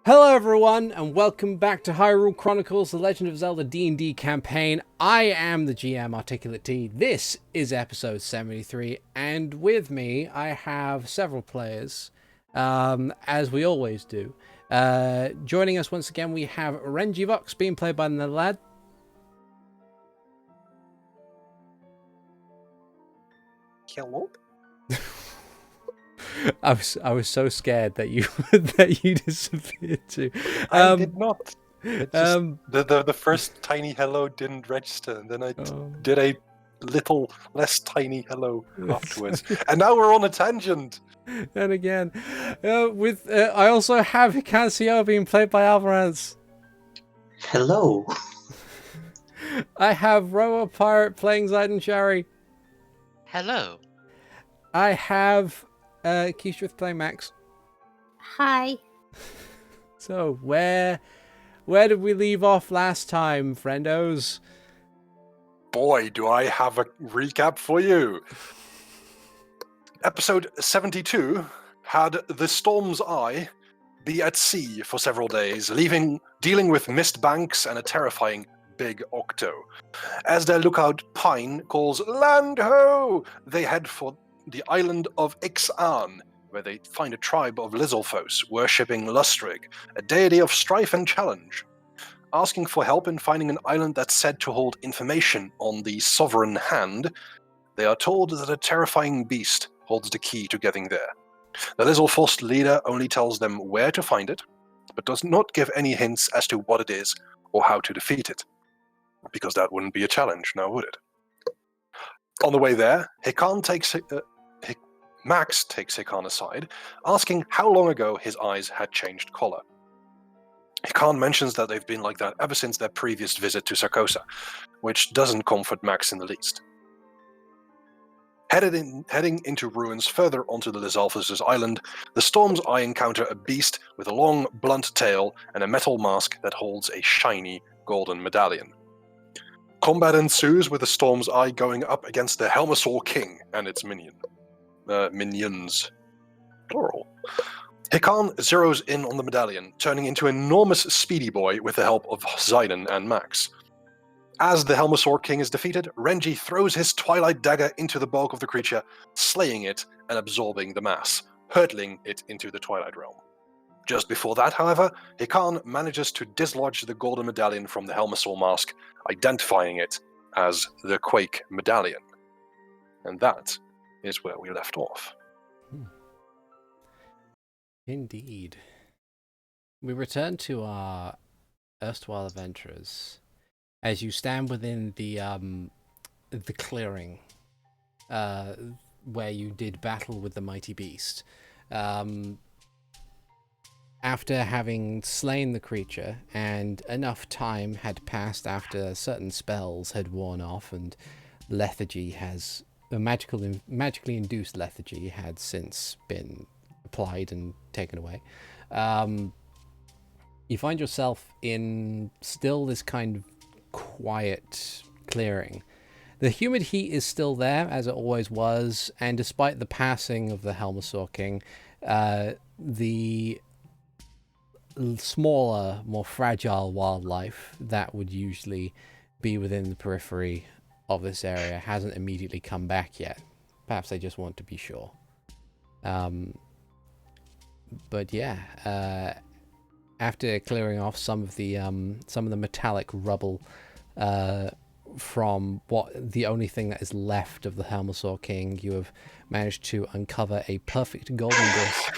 Hello everyone, and welcome back to Hyrule Chronicles, the Legend of Zelda D&D campaign. I am the GM Articulate T. This is episode 73, and with me I have several players, as we always do. Joining us once again we have Renji Vox, being played by the lad. Hello? I was so scared that you that you disappeared too. I did not. It just, um, the first tiny hello didn't register, and then I did a little less tiny hello afterwards. And now we're on a tangent. And again, I also have Hikan Sio being played by Avrdal. Hello. I have Roa Pirate playing Zayden Shari. Hello. I have Keishrith playing Max. Hi. So where did we leave off last time, friendos? Boy, do I have a recap for you. Episode 72 had the Storm's Eye be at sea for several days, dealing with mist banks and a terrifying big octo. As their lookout Pine calls land ho, they head for the island of Ix'an, where they find a tribe of Lizalfos worshipping Lustrig, a deity of strife and challenge. Asking for help in finding an island that's said to hold information on the Sovereign Hand, they are told that a terrifying beast holds the key to getting there. The Lizalfos leader only tells them where to find it, but does not give any hints as to what it is or how to defeat it. Because that wouldn't be a challenge, now would it? On the way there, Max takes Hikan aside, asking how long ago his eyes had changed color. Hikan mentions that they've been like that ever since their previous visit to Sarkosa, which doesn't comfort Max in the least. Heading into ruins further onto the Lizalfos' island, the Storm's Eye encounter a beast with a long, blunt tail and a metal mask that holds a shiny golden medallion. Combat ensues with the Storm's Eye going up against the Helmasaur King and its minions. Plural. Hikan zeroes in on the medallion, turning into an enormous speedy boy with the help of Zayden and Max. As the Helmasaur King is defeated, Renji throws his Twilight Dagger into the bulk of the creature, slaying it and absorbing the mass, hurtling it into the Twilight Realm. Just before that, however, Hikan manages to dislodge the golden medallion from the Helmasaur mask, identifying it as the Quake medallion. And that is where we left off. Indeed. We return to our erstwhile adventurers as you stand within the clearing where you did battle with the mighty beast. After having slain the creature, and enough time had passed after certain spells had worn off and lethargy has... magically induced lethargy had since been applied and taken away. You find yourself in still this kind of quiet clearing. The humid heat is still there, as it always was, and despite the passing of the Helmasaur King, the smaller, more fragile wildlife that would usually be within the periphery of this area hasn't immediately come back yet. Perhaps they just want to be sure. But yeah, after clearing off some of the metallic rubble from the only thing that is left of the Helmasaur King, you have managed to uncover a perfect golden disc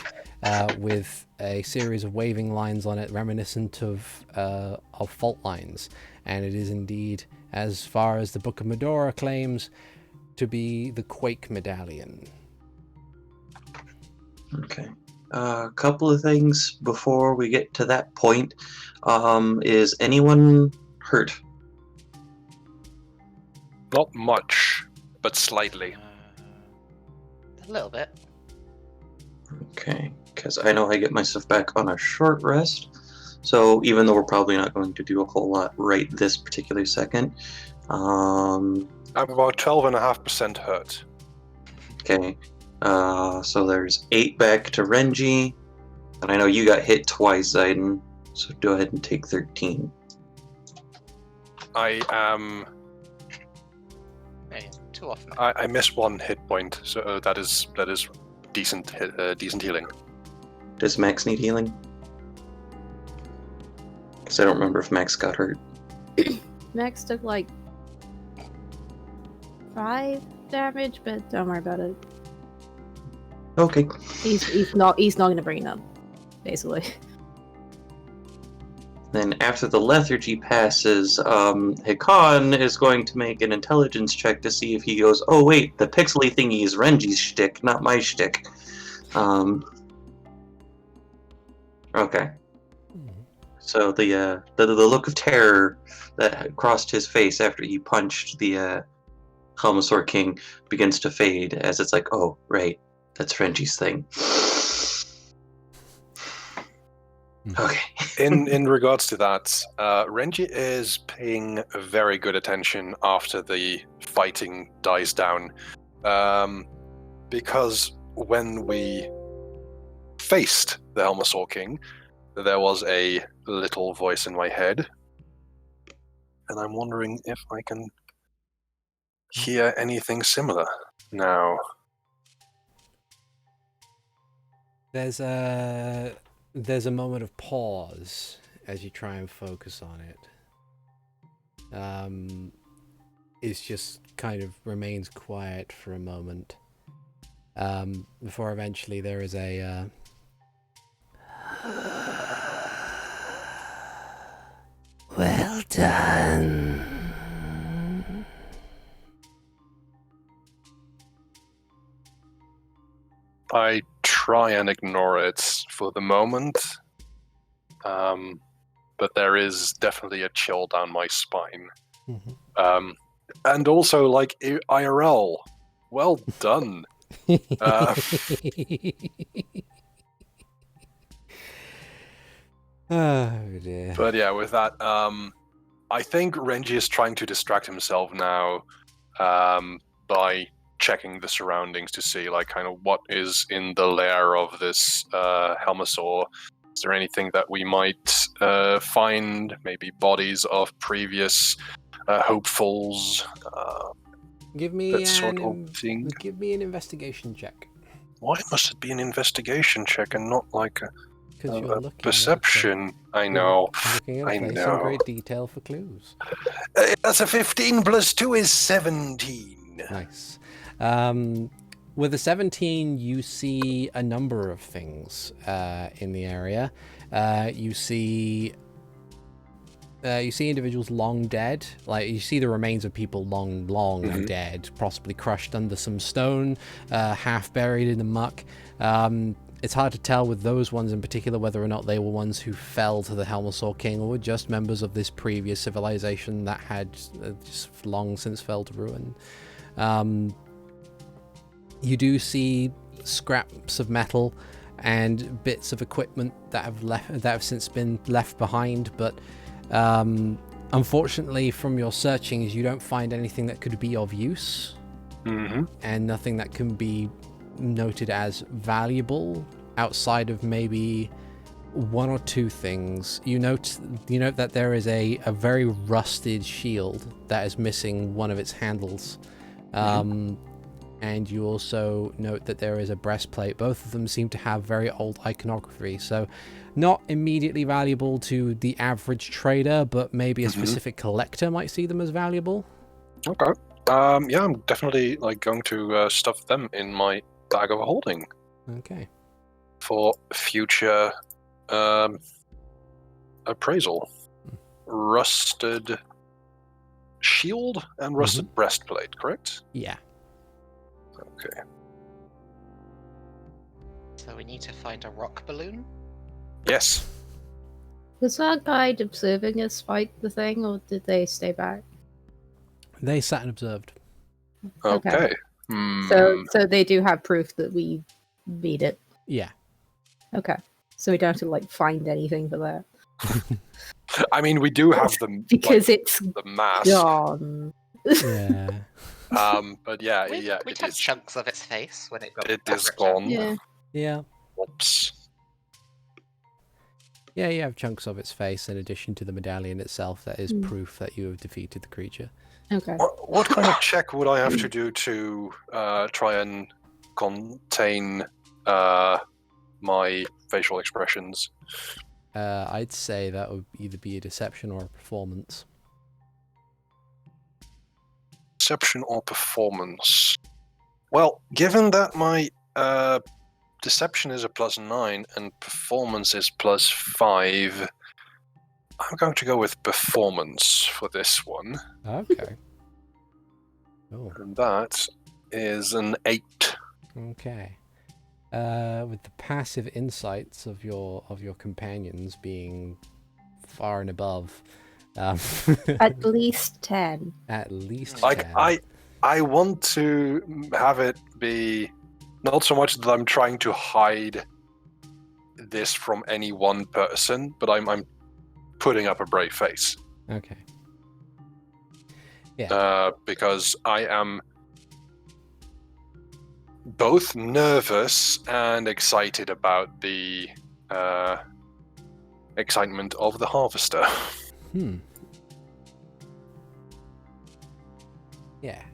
with a series of waving lines on it, reminiscent of fault lines, and it is indeed, as far as the Book of Medora claims, to be the Quake medallion. Okay. A couple of things before we get to that point. Is anyone hurt? Not much, but slightly. A little bit. Okay, because I know I get myself back on a short rest. So even though we're probably not going to do a whole lot right this particular second, I'm about 12.5% hurt. Okay, so there's 8 back to Renji, And I know you got hit twice, Zayden, so go ahead and take 13. I am. Hey, too often. I miss 1 hit point, so that is decent decent healing. Does Max need healing? Because I don't remember if Max got hurt. Max took like 5 damage, but don't worry about it. Okay. He's not gonna bring it up, basically. Then after the lethargy passes, Hikan is going to make an intelligence check to see if he goes, oh wait, the pixely thingy is Renji's shtick, not my shtick. Okay. So the look of terror that crossed his face after he punched the Helmasaur King begins to fade as it's like, oh, right, that's Renji's thing. Okay. In regards to that, Renji is paying very good attention after the fighting dies down, because when we faced the Helmasaur King, there was a little voice in my head, and I'm wondering if I can hear anything similar now. There's a moment of pause as you try and focus on it. It's just kind of remains quiet for a moment. Before eventually there is a well done. I try and ignore it for the moment, but there is definitely a chill down my spine. Mm-hmm. And also, like, IRL, well done. Oh dear. But yeah, with that, I think Renji is trying to distract himself now by checking the surroundings to see, like, kind of what is in the lair of this Helmasaur. Is there anything that we might find? Maybe bodies of previous hopefuls. Give me That sort of thing. Give me an investigation check. Why must it be an investigation check and not like Because you're a looking perception? I You're know. looking at I a place in know. great detail for clues. That's a 15 plus 2 is 17. Nice. With a 17, you see a number of things in the area. You see individuals long dead. Like, you see the remains of people long dead, possibly crushed under some stone, half buried in the muck. It's hard to tell with those ones in particular whether or not they were ones who fell to the Helmasaur King or were just members of this previous civilization that had just long since fell to ruin. You do see scraps of metal and bits of equipment that have since been left behind, but unfortunately, from your searchings, you don't find anything that could be of use, and nothing that can be noted as valuable outside of maybe 1 or 2 things. You note that there is a very rusted shield that is missing one of its handles. And you also note that there is a breastplate. Both of them seem to have very old iconography, so not immediately valuable to the average trader, but maybe a specific collector might see them as valuable. Okay. Yeah, I'm definitely going to stuff them in my bag of holding. Okay. For future appraisal. Rusted shield and rusted breastplate, correct? Yeah. Okay. So we need to find a rock balloon? Yes. Was our guide observing us fight the thing, or did they stay back? They sat and observed. Okay. So they do have proof that we beat it. Yeah. Okay. So we don't have to find anything for that. I mean, we do have them because it's the mask. gone. Yeah. But yeah, We it touched is. chunks of its face when it got It is ripped out. gone. Yeah. Yeah. Whoops. Yeah, you have chunks of its face in addition to the medallion itself. That is proof that you have defeated the creature. Okay. What kind of check would I have to do to try and contain my facial expressions? I'd say that would either be a deception or a performance. Deception or performance? Well, given that my deception is a +9 and performance is +5, I'm going to go with performance for this one. Okay. Oh. And that is an 8. Okay. With the passive insights of your companions being far and above, At least 10. at least Like 10. I want to have it be not so much that I'm trying to hide this from any one person, but I'm putting up a brave face. Okay. Because I am both nervous and excited about the excitement of the harvester. Yeah.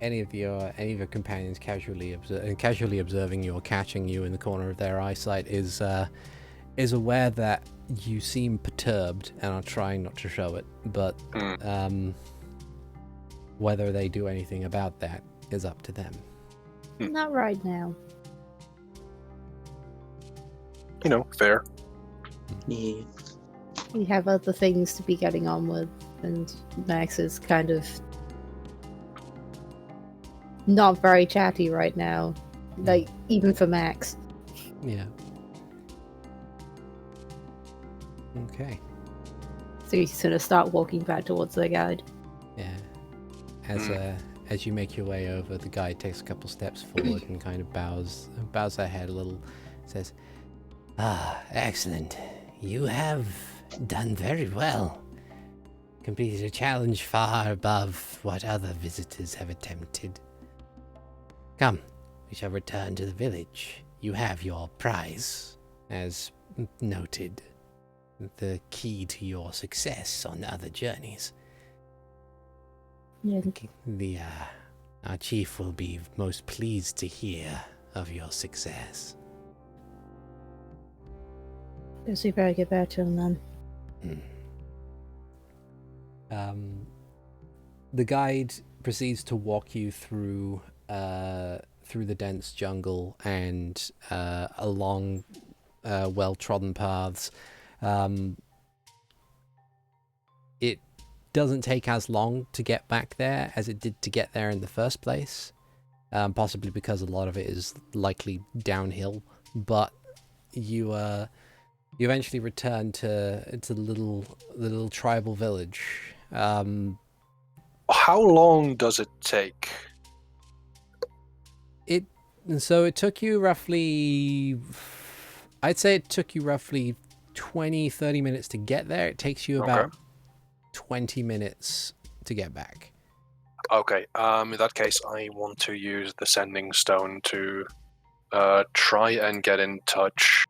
Any of your companions casually observing you or catching you in the corner of their eyesight is aware that you seem perturbed and are trying not to show it, but whether they do anything about that is up to them. Not right now. Fair. Yeah. We have other things to be getting on with, and Max is kind of not very chatty right now. Like, even for Max. Yeah. Okay. So he's gonna start walking back towards the guide. Yeah. As you make your way over, the guide takes a couple steps forward and kind of bows their head a little, says, Excellent. You have done very well. Completed a challenge far above what other visitors have attempted. Come, we shall return to the village. You have your prize, as noted. The key to your success on other journeys. Yeah. Our chief will be most pleased to hear of your success. Guess we better get back to him then. The guide proceeds to walk you through the dense jungle and along well-trodden paths. It doesn't take as long to get back there as it did to get there in the first place, possibly because a lot of it is likely downhill, but you eventually return to the little tribal village. How long does it take? So it took you roughly, I'd say it took you roughly 20-30 minutes to get there. It takes you about 20 minutes to get back. Okay, in that case, I want to use the sending stone to try and get in touch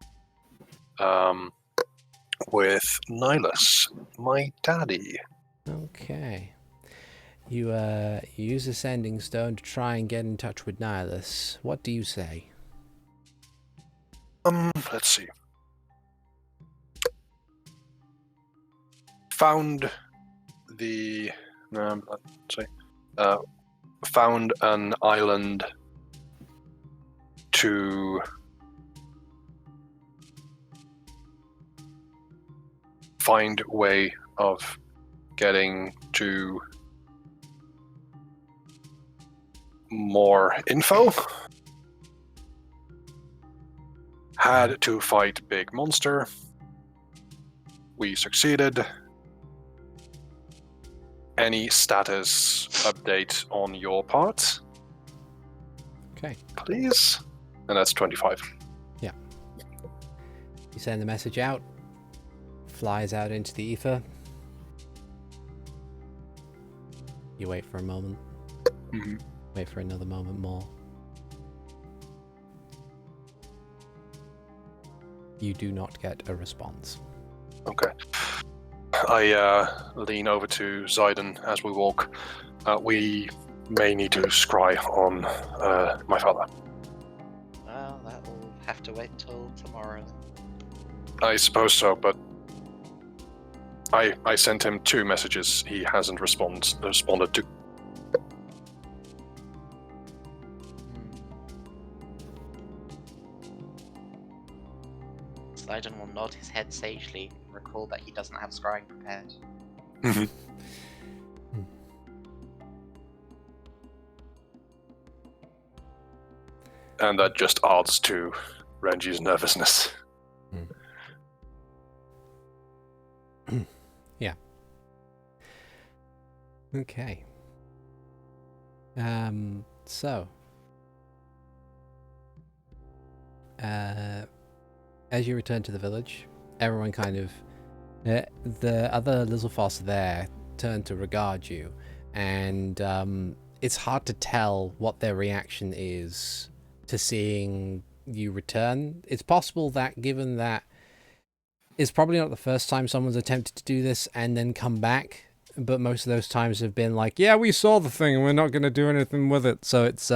with Nihilus, my daddy. Okay. You use a sending stone to try and get in touch with Nihilus. What do you say? Let's see. Found an island to find a way of getting to more info. Had to fight big monster. We succeeded. Any status update on your part? Okay. Please? And that's 25. Yeah. You send the message out. Flies out into the ether. You wait for a moment. Mm-hmm. Wait for another moment more. You do not get a response. Okay. I lean over to Zayden as we walk. We may need to scry on my father. Well, that will have to wait until tomorrow. I suppose so, but I sent him 2 messages he hasn't responded to. Sidon will nod his head sagely and recall that he doesn't have scrying prepared. And that just adds to Renji's nervousness. Yeah. Okay. So, as you return to the village, everyone kind of, the other Lizzlefoss there turn to regard you, and it's hard to tell what their reaction is to seeing you return. It's possible that, given that it's probably not the first time someone's attempted to do this and then come back, but most of those times have been like, yeah, we saw the thing and we're not going to do anything with it. So it's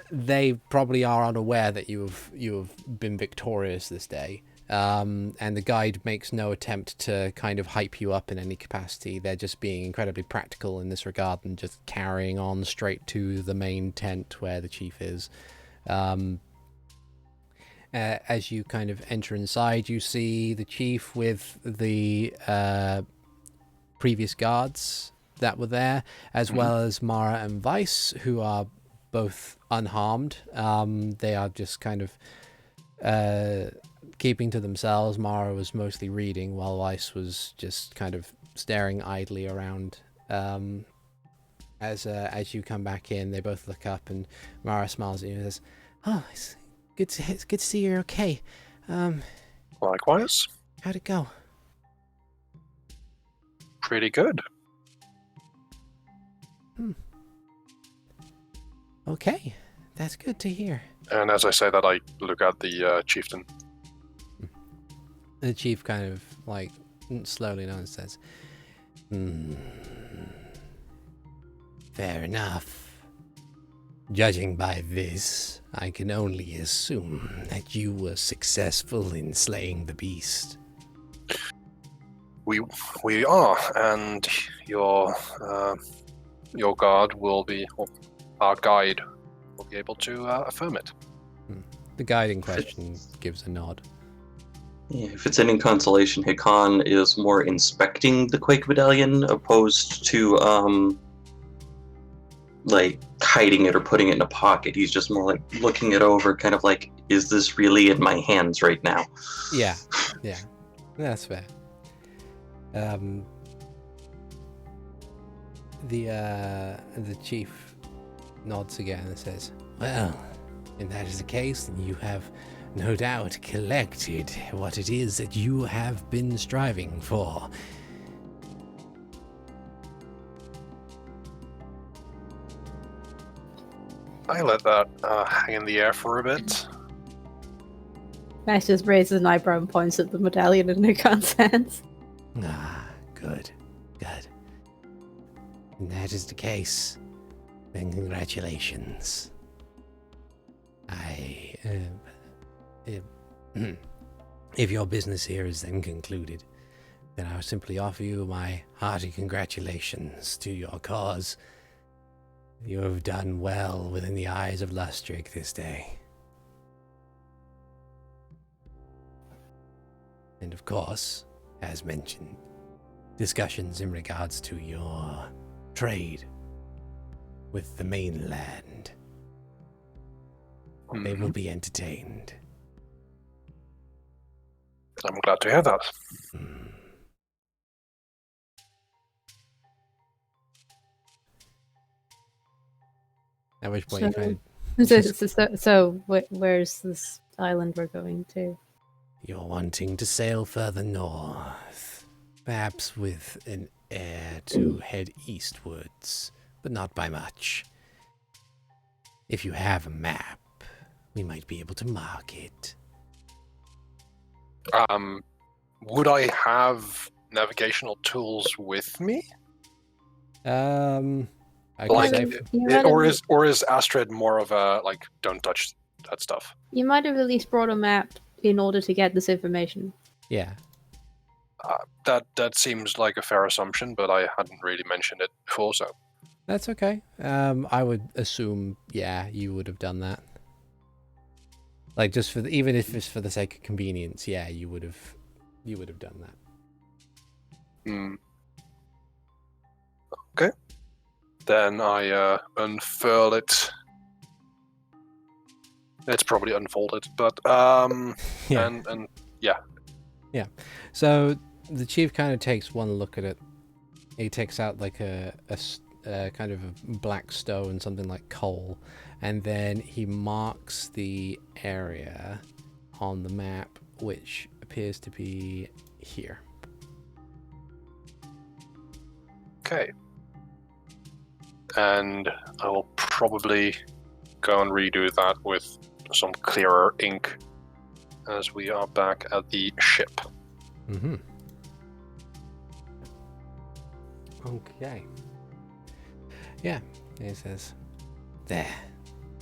they probably are unaware that you have been victorious this day. And the guide makes no attempt to kind of hype you up in any capacity. They're just being incredibly practical in this regard and just carrying on straight to the main tent where the chief is. As you kind of enter inside, you see the chief with the previous guards that were there, as well as Mara and Vice, who are both unharmed. They are just kind of keeping to themselves. Mara was mostly reading, while Vice was just kind of staring idly around. As you come back in, they both look up, and Mara smiles at you and says, "Oh, it's good to see you're okay. Likewise. How'd it go?" Pretty good. Okay, that's good to hear. And as I say that, I look at the chieftain. The chief kind of like slowly nods and says, "Fair enough. Judging by this, I can only assume that you were successful in slaying the beast." We are, and your guard will be, or our guide will be able to affirm it. The guide in question gives a nod. Yeah, if it's any consolation, Hikan is more inspecting the Quake medallion opposed to like hiding it or putting it in a pocket. He's just more like looking it over, kind of like, is this really in my hands right now? Yeah, that's fair. The chief nods again and says, "Well, if that is the case, then you have no doubt collected what it is that you have been striving for." I let that hang in the air for a bit. Max just raises an eyebrow and points at the medallion in Hikan's hands. Ah, good. And that is the case, then congratulations. If your business here is then concluded, then I will simply offer you my hearty congratulations to your cause. You have done well within the eyes of Lustric this day. And of course, as mentioned, discussions in regards to your trade with the mainland, they will be entertained. I'm glad to hear that. At which point you kind of... So where's this island we're going to? You're wanting to sail further north, perhaps with an air to head eastwards, but not by much. If you have a map, we might be able to mark it. Would I have navigational tools with me? I Like, can mean, say you might or have, is Astrid more of a like don't touch that stuff? you might have at least brought a map in order to get this information. yeah. That seems like a fair assumption, but I hadn't really mentioned it before, so That's okay. I would assume, yeah, you would have done that. Like, just for even if it's for the sake of convenience, yeah, you would have done that. Okay. Then I unfurl it. It's probably unfolded, but Yeah. and yeah. So the chief kind of takes one look at it. He takes out like a kind of a black stone, something like coal, and then he marks the area on the map, which appears to be here. Okay. And I will probably go and redo that with some clearer ink as we are back at the ship. Mm-hmm. Okay. Yeah, he says, there.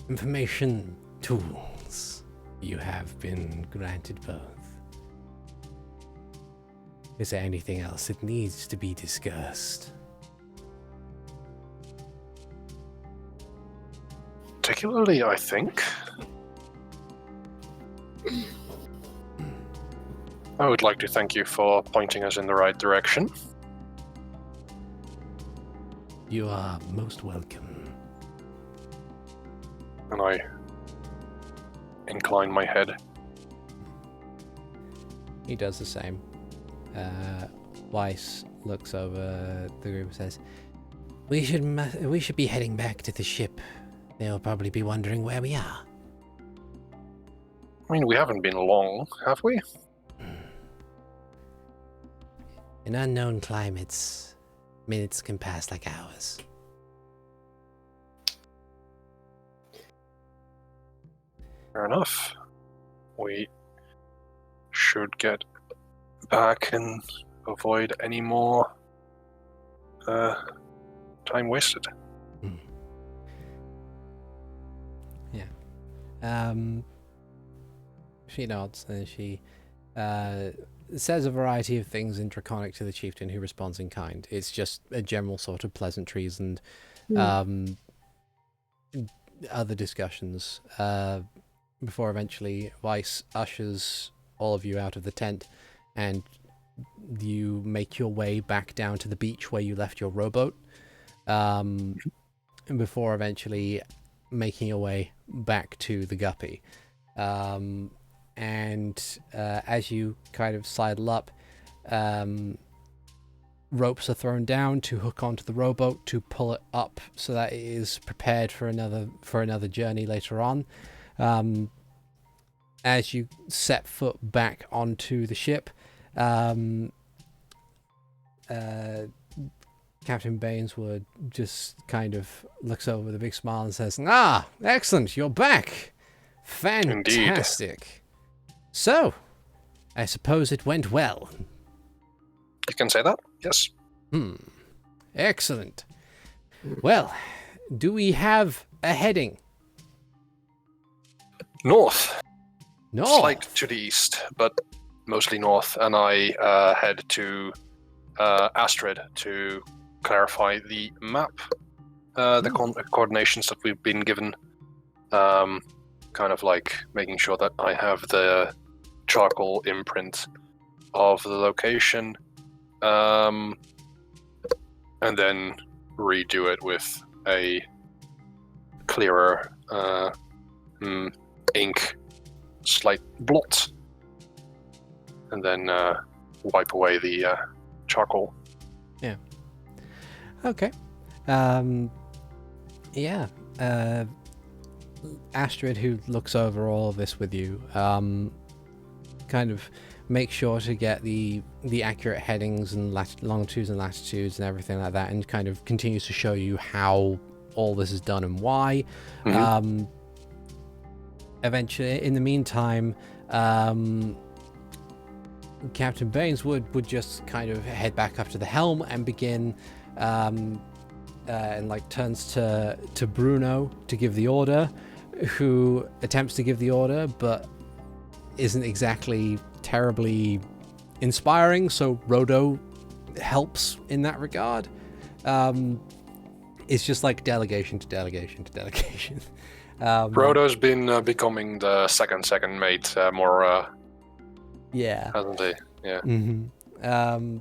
Information tools. You have been granted both. Is there anything else that needs to be discussed? Particularly, I think. I would like to thank you for pointing us in the right direction. You are most welcome. And I incline my head. He does the same. Weiss looks over the group and says, We should be heading back to the ship. They'll probably be wondering where we are. I mean, we haven't been long, have we? In unknown climates, minutes can pass like hours. Fair enough. We should get back and avoid any more time wasted. She nods and she says a variety of things in Draconic to the chieftain, who responds in kind. It's just a general sort of pleasantries and other discussions before eventually Weiss ushers all of you out of the tent and you make your way back down to the beach where you left your rowboat, and before eventually making your way back to the guppy. And as you kind of sidle up, ropes are thrown down to hook onto the rowboat to pull it up so that it is prepared for another journey later on. As you set foot back onto the ship, Captain Bainswood just kind of looks over with a big smile and says, "Ah, excellent, you're back. Fantastic. Indeed. So, I suppose it went well." You can say that, yes. Excellent. Well, do we have a heading? North. North? Slight to the east, but mostly north. And I head to Astrid to clarify the map, the coordinations that we've been given. Kind of like making sure that I have the charcoal imprint of the location, and then redo it with a clearer ink slight blot, and then wipe away the charcoal. Yeah. Okay. Yeah. Astrid, who looks over all of this with you, kind of makes sure to get the accurate headings and longitudes and latitudes and everything like that, and kind of continues to show you how all this is done and why. Eventually, in the meantime, Captain Baineswood would just kind of head back up to the helm and begin, and like turns to Bruno to give the order, who attempts to give the order but isn't exactly terribly inspiring. So Rodo helps in that regard. It's just like delegation to delegation to delegation. Rodo's been becoming the second mate more, Yeah. hasn't he? Yeah. Mm-hmm.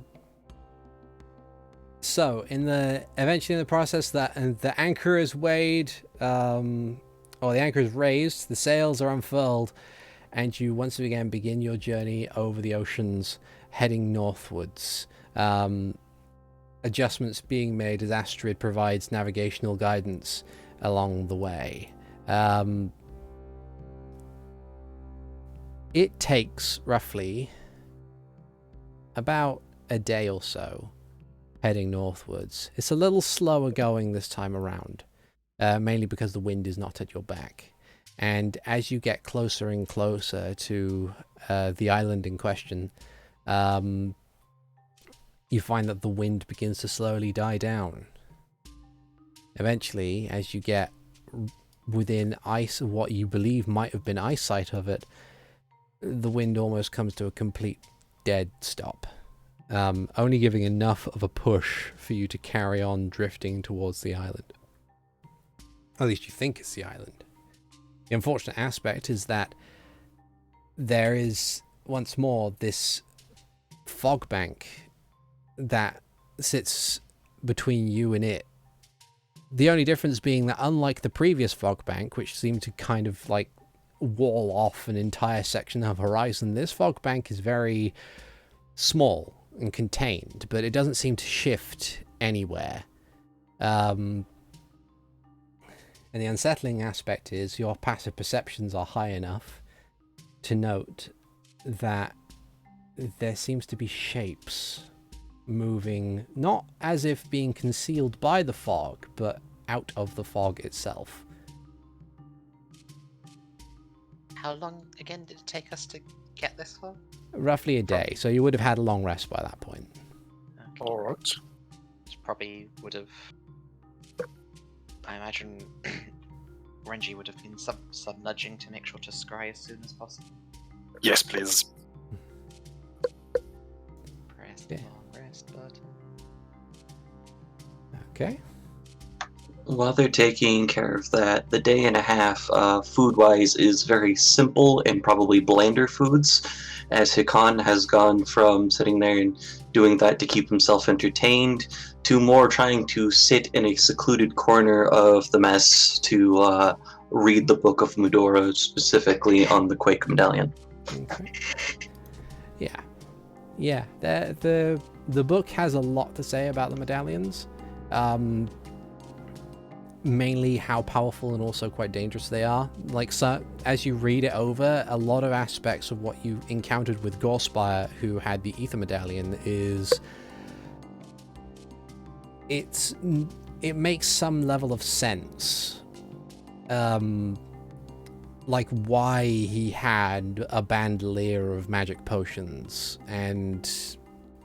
So eventually in the process that the anchor is weighed, or the anchor is raised, the sails are unfurled, and you once again begin your journey over the oceans, heading northwards. Adjustments being made as Astrid provides navigational guidance along the way. It takes roughly about a day or so heading northwards. It's a little slower going this time around, mainly because the wind is not at your back. And as you get closer and closer to the island in question, you find that the wind begins to slowly die down. Eventually, as you get within what you believe might have been eyesight of it, the wind almost comes to a complete dead stop, only giving enough of a push for you to carry on drifting towards the island. At least you think it's the island. The unfortunate aspect is that there is, once more, this fog bank that sits between you and it. The only difference being that, unlike the previous fog bank, which seemed to kind of like wall off an entire section of horizon, this fog bank is very small and contained, but it doesn't seem to shift anywhere. And the unsettling aspect is your passive perceptions are high enough to note that there seems to be shapes moving, not as if being concealed by the fog, but out of the fog itself. How long again did it take us to get this far? Roughly a day, so you would have had a long rest by that point. Okay. Alright. Which probably would have. I imagine Renji would have been some nudging to make sure to scry as soon as possible. Yes, please. Press Yeah. the long rest button. Okay. While they're taking care of that, the day and a half, food-wise, is very simple and probably blander foods, as Hikan has gone from sitting there and doing that to keep himself entertained, to more trying to sit in a secluded corner of the mess to read the Book of Mudora, specifically on the Quake medallion. Okay. Yeah. The book has a lot to say about the medallions. Mainly how powerful and also quite dangerous they are. Like, so as you read it over, a lot of aspects of what you encountered with Gorspire, who had the Ether Medallion, it makes some level of sense. Like why he had a bandolier of magic potions, and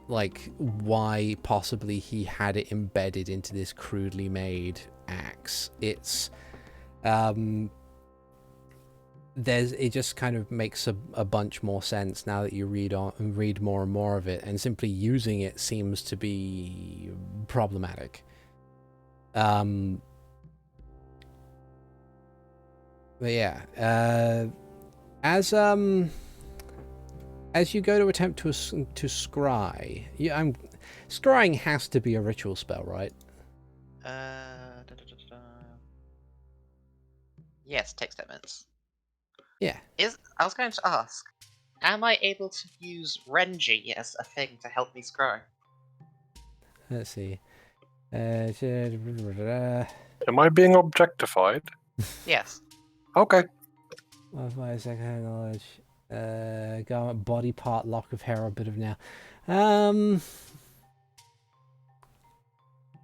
like why possibly he had it embedded into this crudely made axe. It just kind of makes a bunch more sense now that you read more and more of it, and simply using it seems to be problematic. But yeah, as you go to attempt to scry, scrying has to be a ritual spell, right? Yes, text statements. Yeah. I was going to ask, am I able to use Renji as a thing to help me scry? Let's see. Am I being objectified? Yes. Okay. Modify second knowledge. Garment, body part, lock of hair, a bit of nail.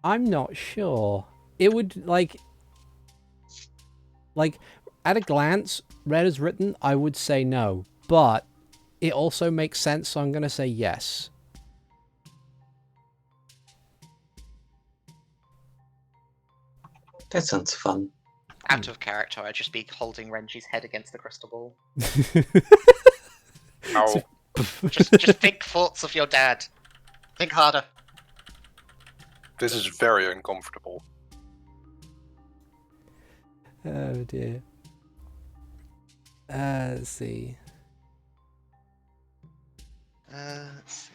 I'm not sure. It would like at a glance, read as written, I would say no. But it also makes sense, so I'm going to say yes. That sounds fun. Out of character, I'd just be holding Renji's head against the crystal ball. Ow. Just think thoughts of your dad. Think harder. This is very uncomfortable. Oh dear. Let's see. Let's see.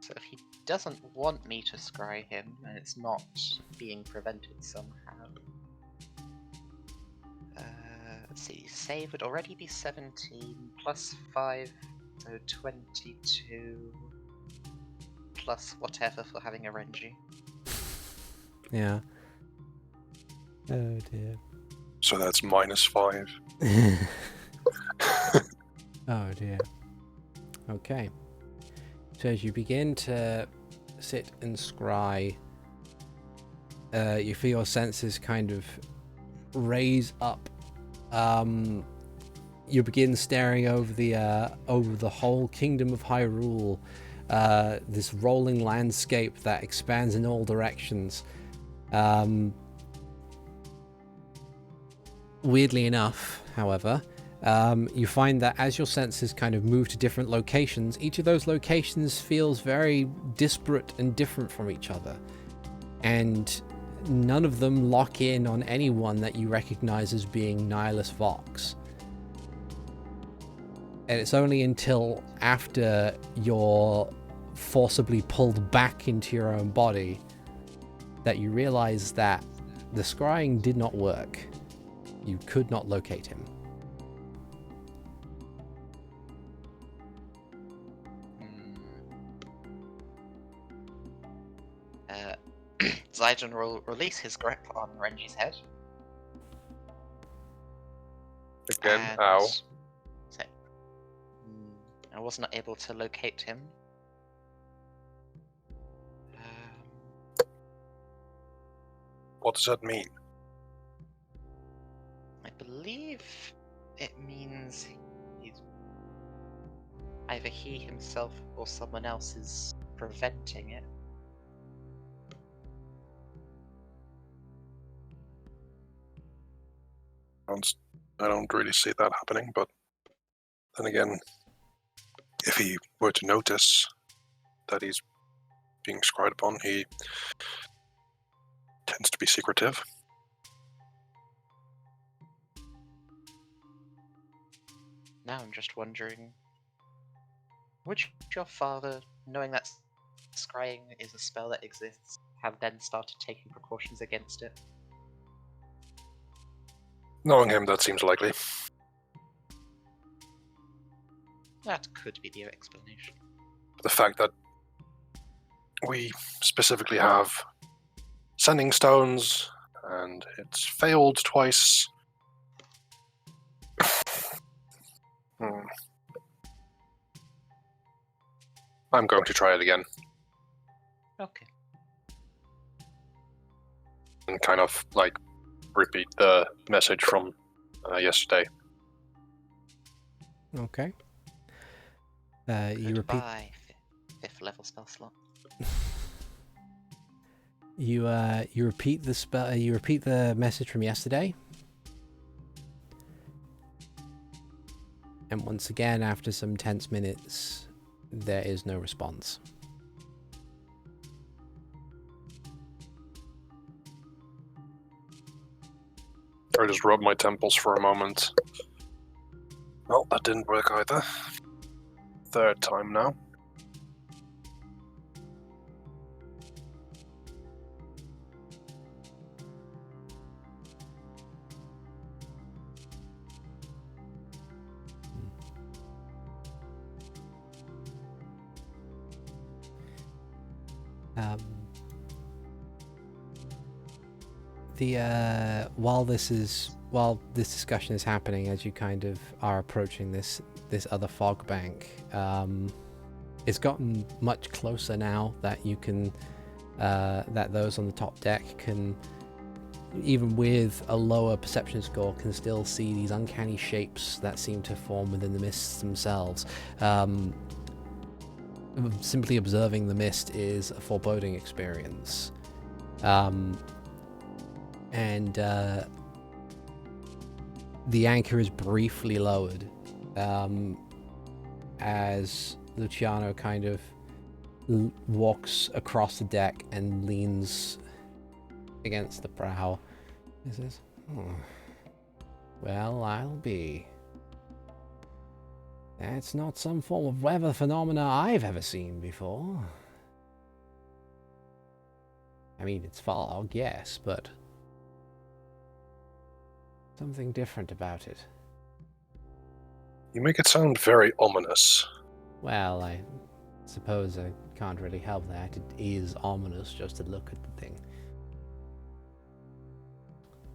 So if he doesn't want me to scry him, and it's not being prevented somehow. Let's see, save would already be 17, plus 5, so 22, plus whatever for having a Renji. Yeah. Oh dear. So that's -5. Oh dear. Okay. So as you begin to sit and scry, you feel your senses kind of raise up. You begin staring over the whole kingdom of Hyrule, this rolling landscape that expands in all directions. Weirdly enough, however, you find that as your senses kind of move to different locations, each of those locations feels very disparate and different from each other. And none of them lock in on anyone that you recognize as being Nihilus Vox. And it's only until after you're forcibly pulled back into your own body that you realize that the scrying did not work. You could not locate him. Zidon will release his grip on Renji's head. Again, and ow. So, I was not able to locate him. What does that mean? I believe it means he's either he himself or someone else is preventing it. I don't really see that happening, but then again, if he were to notice that he's being scryed upon, he tends to be secretive. Now I'm just wondering, would your father, knowing that scrying is a spell that exists, have then started taking precautions against it? Knowing him, that seems likely. That could be the explanation. The fact that we specifically have sending stones, and it's failed twice. I'm going to try it again. Okay. And kind of like repeat the message from yesterday. Okay. You repeat. Goodbye, fifth level spell slot. You repeat the spell. You repeat the message from yesterday. And once again, after some tense minutes, there is no response. I just rubbed my temples for a moment. Well, that didn't work either. Third time now. While this discussion is happening, as you kind of are approaching this other fog bank, it's gotten much closer now that you can that those on the top deck can even with a lower perception score, can still see these uncanny shapes that seem to form within the mists themselves. Simply observing the mist is a foreboding experience. And the anchor is briefly lowered as Luciano kind of walks across the deck and leans against the prow. He says, well, I'll be. That's not some form of weather phenomena I've ever seen before. I mean, it's fog, yes, but something different about it. You make it sound very ominous. Well, I suppose I can't really help that. It is ominous just to look at the thing.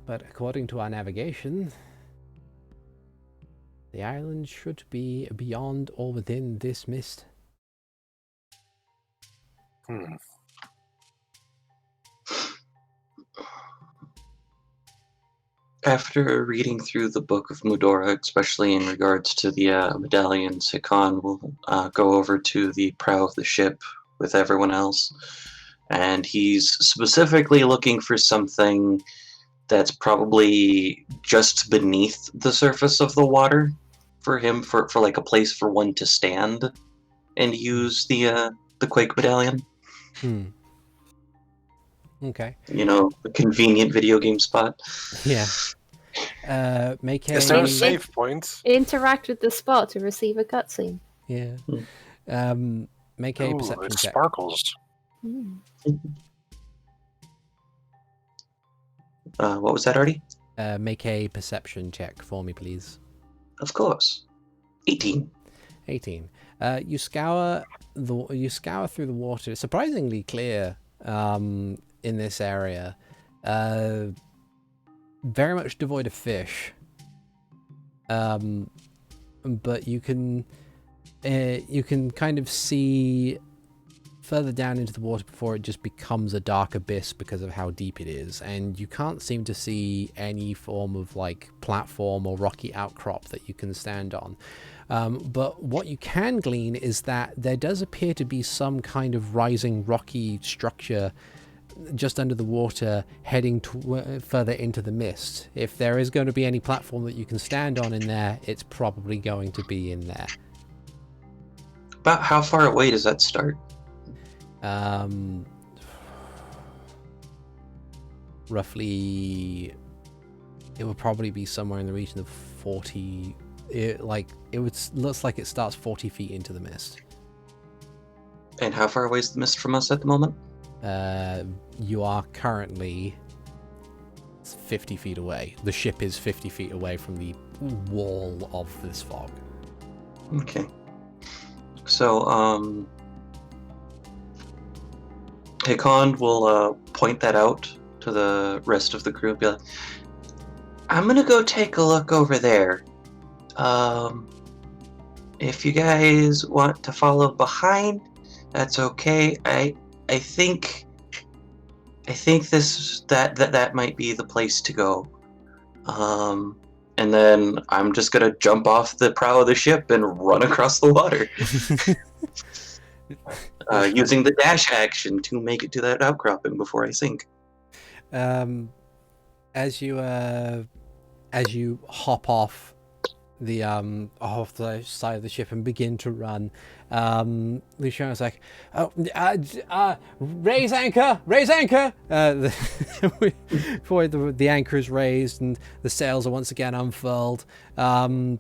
But according to our navigation, the island should be beyond or within this mist. After reading through the Book of Mudora, especially in regards to the medallions, Hikan will go over to the prow of the ship with everyone else, and he's specifically looking for something that's probably just beneath the surface of the water for him, for like a place for one to stand and use the Quake medallion. Okay. You know, the convenient video game spot. Yeah. Make a... Is there a save point? Interact with the spot to receive a cutscene. Yeah. Make a perception it check. sparkles. What was that, Artie? Make a perception check for me, please. Of course. 18. 18. You scour through the water. It's surprisingly clear in this area. Very much devoid of fish. But you can kind of see further down into the water before it just becomes a dark abyss because of how deep it is, and you can't seem to see any form of like platform or rocky outcrop that you can stand on. But what you can glean is that there does appear to be some kind of rising rocky structure just under the water heading further into the mist. If there is going to be any platform that you can stand on in there, it's probably going to be in there. About how far away does that start? Roughly, it would probably be somewhere in the region of 40. Looks like it starts 40 feet into the mist. And how far away is the mist from us at the moment? You are currently 50 feet away. The ship is 50 feet away from the wall of this fog. Okay. So, Hikan will point that out to the rest of the group. Be like, I'm gonna go take a look over there. If you guys want to follow behind, that's okay. I think that might be the place to go. And then I'm just gonna jump off the prow of the ship and run across the water. Using the dash action to make it to that outcropping before I sink. As you hop off the side of the ship and begin to run, Luciano's like, raise anchor! Before the anchor is raised and the sails are once again unfurled. As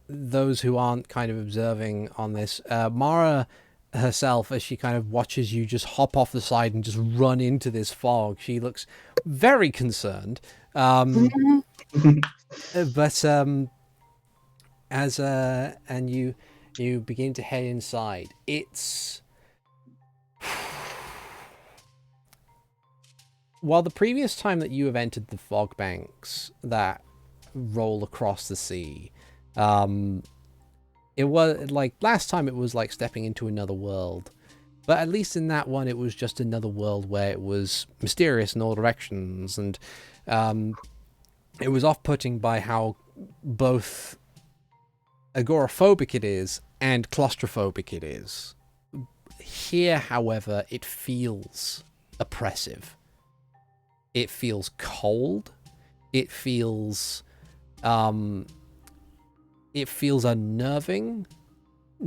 those who aren't kind of observing on this, Mara herself, as she kind of watches you just hop off the side and just run into this fog, she looks very concerned. And you begin to head inside. It's while the previous time that you have entered the fog banks that roll across the sea, it was like last time it was like stepping into another world. But at least in that one, it was just another world where it was mysterious in all directions, and it was off-putting by how both agoraphobic it is and claustrophobic it is. Here, however, it feels oppressive. It feels cold. It feels unnerving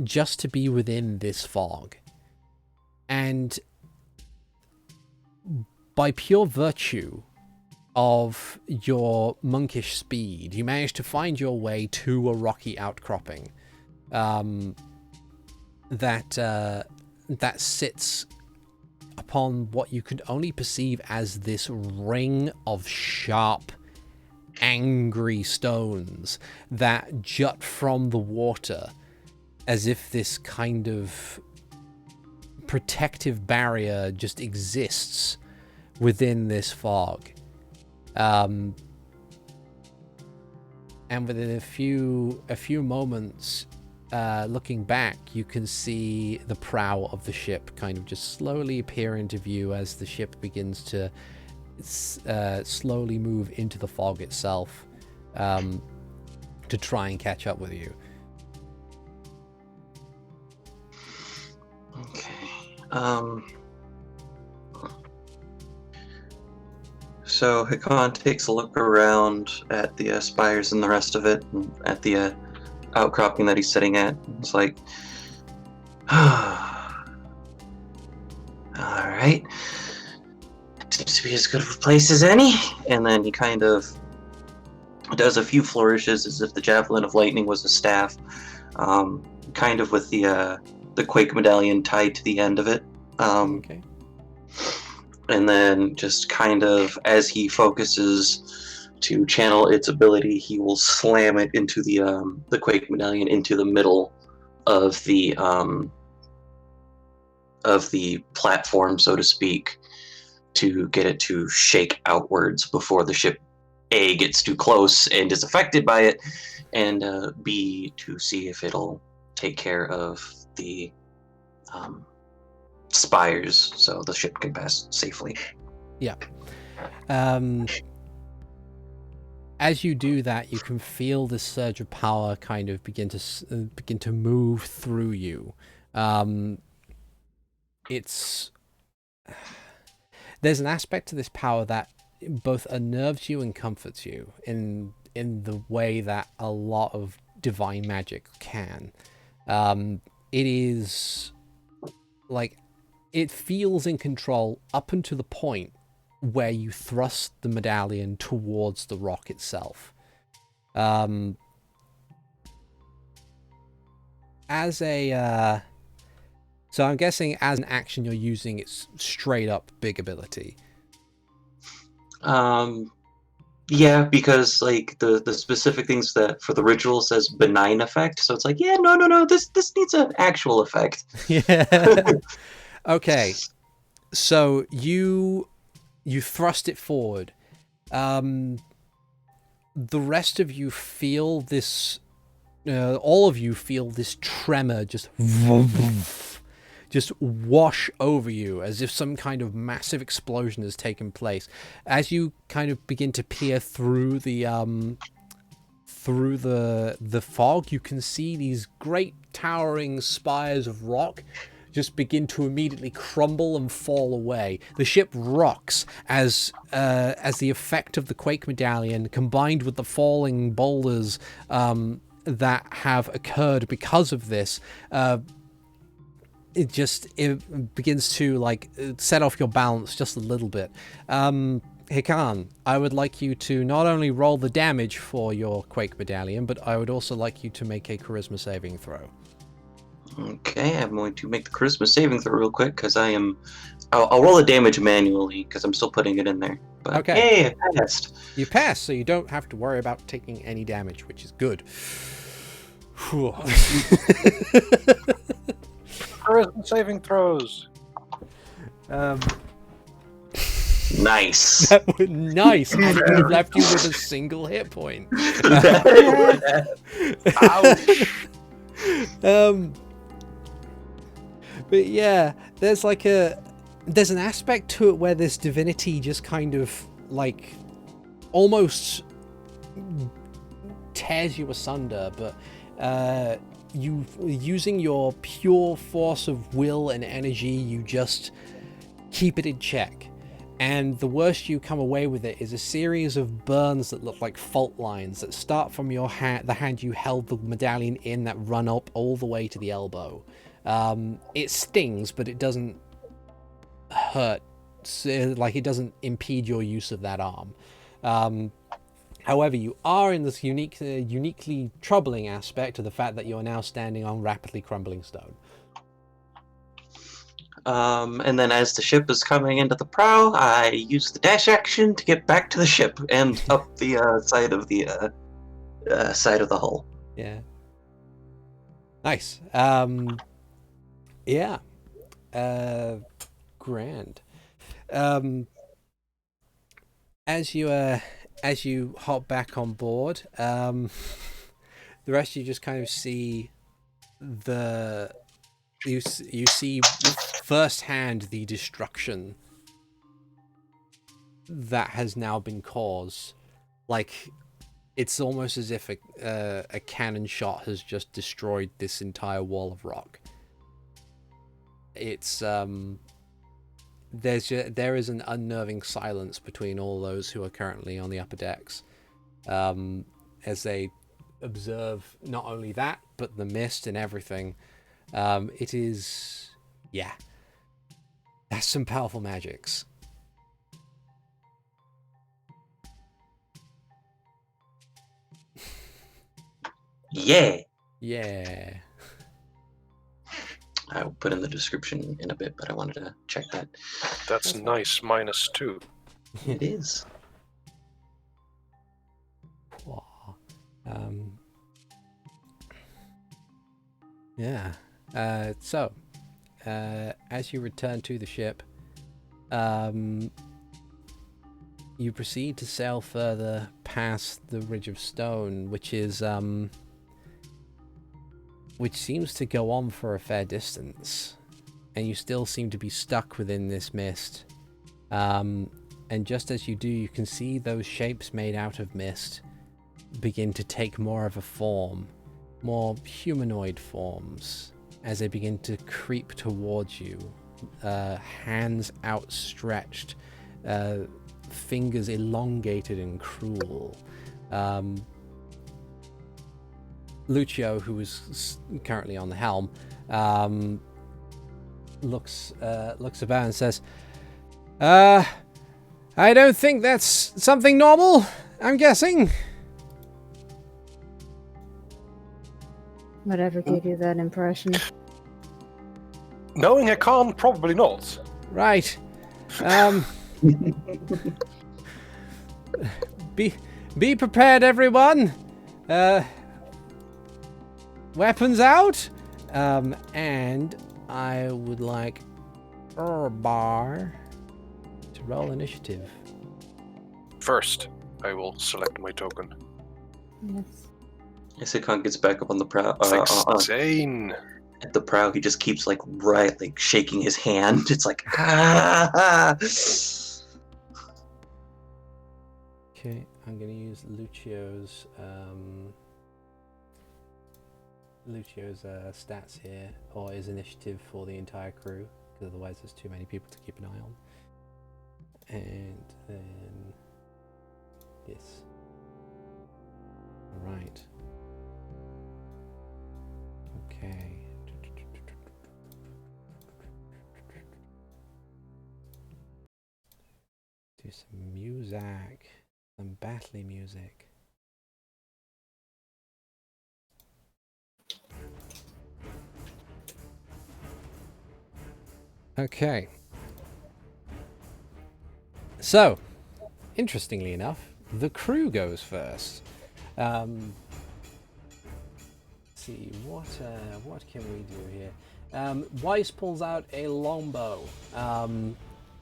just to be within this fog. And by pure virtue of your monkish speed, you manage to find your way to a rocky outcropping that sits upon what you could only perceive as this ring of sharp, angry stones that jut from the water as if this kind of protective barrier just exists within this fog. And within a few moments, looking back, you can see the prow of the ship kind of just slowly appear into view as the ship begins to slowly move into the fog itself to try and catch up with you. Okay. So Hikan takes a look around at the spires and the rest of it, and at the outcropping that he's sitting at. It's like, alright. Seems to be as good of a place as any. And then he kind of does a few flourishes as if the javelin of lightning was a staff, kind of with the Quake medallion tied to the end of it. Okay. And then just kind of, as he focuses to channel its ability, he will slam it into the Quake medallion into the middle of the platform, so to speak, to get it to shake outwards before the ship A gets too close and is affected by it, and B, to see if it'll take care of the spires so the ship can pass safely. Yeah. As you do that, you can feel this surge of power kind of begin to move through you. There's an aspect to this power that both unnerves you and comforts you in the way that a lot of divine magic can. It is like, it feels in control up until the point where you thrust the medallion towards the rock itself. So I'm guessing as an action you're using its straight up big ability. Yeah, because like the specific things that for the ritual says benign effect, so it's like, yeah, no, this needs an actual effect. Yeah. Okay. So you thrust it forward. The rest of you feel this. All of you feel this tremor just wash over you, as if some kind of massive explosion has taken place. As you kind of begin to peer through the fog, you can see these great towering spires of rock just begin to immediately crumble and fall away. The ship rocks as the effect of the Quake medallion combined with the falling boulders that have occurred because of this. It begins to like set off your balance just a little bit. Hikan, I would like you to not only roll the damage for your Quake medallion, but I would also like you to make a charisma saving throw. Okay, I'm going to make the charisma saving throw real quick because I'll roll the damage manually because I'm still putting it in there. But okay. Hey, I passed. You passed, so you don't have to worry about taking any damage, which is good. Charisma saving throws. Nice. That was nice. I would have left you with a single hit point. Ouch. But yeah, there's an aspect to it where this divinity just kind of like almost tears you asunder, but you using your pure force of will and energy, you just keep it in check. And the worst you come away with it is a series of burns that look like fault lines that start from your hand, the hand you held the medallion in, that run up all the way to the elbow. It stings, but it doesn't hurt. Like, it doesn't impede your use of that arm. However, you are in this uniquely troubling aspect of the fact that you are now standing on rapidly crumbling stone. And then as the ship is coming into the prow, I use the dash action to get back to the ship and up the side of the hull. Yeah. Nice. Yeah. Grand. As you hop back on board, the rest of you just kind of see you see firsthand the destruction that has now been caused. Like, it's almost as if a cannon shot has just destroyed this entire wall of rock. It's there is an unnerving silence between all those who are currently on the upper decks, as they observe not only that, but the mist and everything. It is, yeah, that's some powerful magics. Yeah. Yeah. I'll put in the description in a bit, but I wanted to check that. That's nice, -2. It is. Yeah. So, as you return to the ship, you proceed to sail further past the ridge of stone, which seems to go on for a fair distance, and you still seem to be stuck within this mist. And just as you do, you can see those shapes made out of mist begin to take more of a form, more humanoid forms, as they begin to creep towards you, hands outstretched, fingers elongated and cruel. Lucio, who is currently on the helm, looks about and says, I don't think that's something normal, I'm guessing. Whatever gave you that impression? Knowing Hikan, probably not. Right. Be prepared, everyone. Weapons out. And I would like Urbar to roll initiative. First, I will select my token. Yes. As Hikan gets back up on the prow, 16. at the prow, he just keeps like shaking his hand. It's like ah. Okay, I'm gonna use Lucio's stats here, or his initiative for the entire crew, because otherwise there's too many people to keep an eye on. And then this. All right. Okay. Do some music, some battle music. Okay. So, interestingly enough, the crew goes first. Let's see, what can we do here? Weiss pulls out a longbow and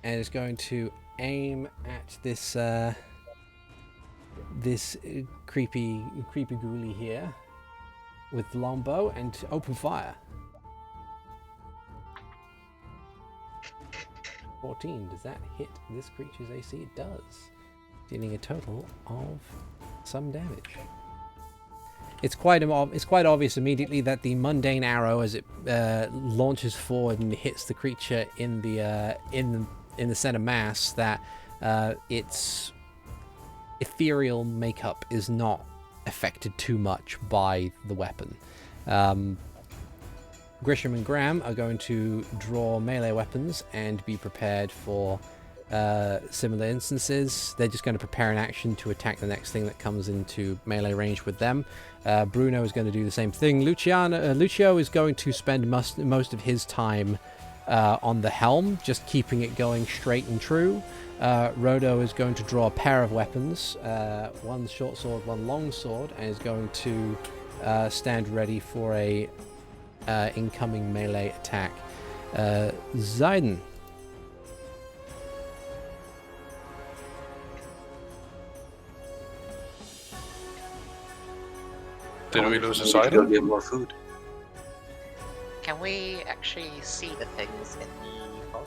is going to aim at this creepy ghoulie here with the longbow and open fire. 14. Does that hit this creature's AC? It does. Dealing a total of some damage. It's quite obvious immediately that the mundane arrow, as it launches forward and hits the creature in the center mass, that its ethereal makeup is not affected too much by the weapon. Grisham and Graham are going to draw melee weapons and be prepared for similar instances. They're just going to prepare an action to attack the next thing that comes into melee range with them. Bruno is going to do the same thing. Lucio is going to spend most of his time on the helm, just keeping it going straight and true. Rodo is going to draw a pair of weapons, one short sword, one long sword, and is going to stand ready for a incoming melee attack. Zayden. Did we lose a Go side? get more food. Can we actually see the things in the fog?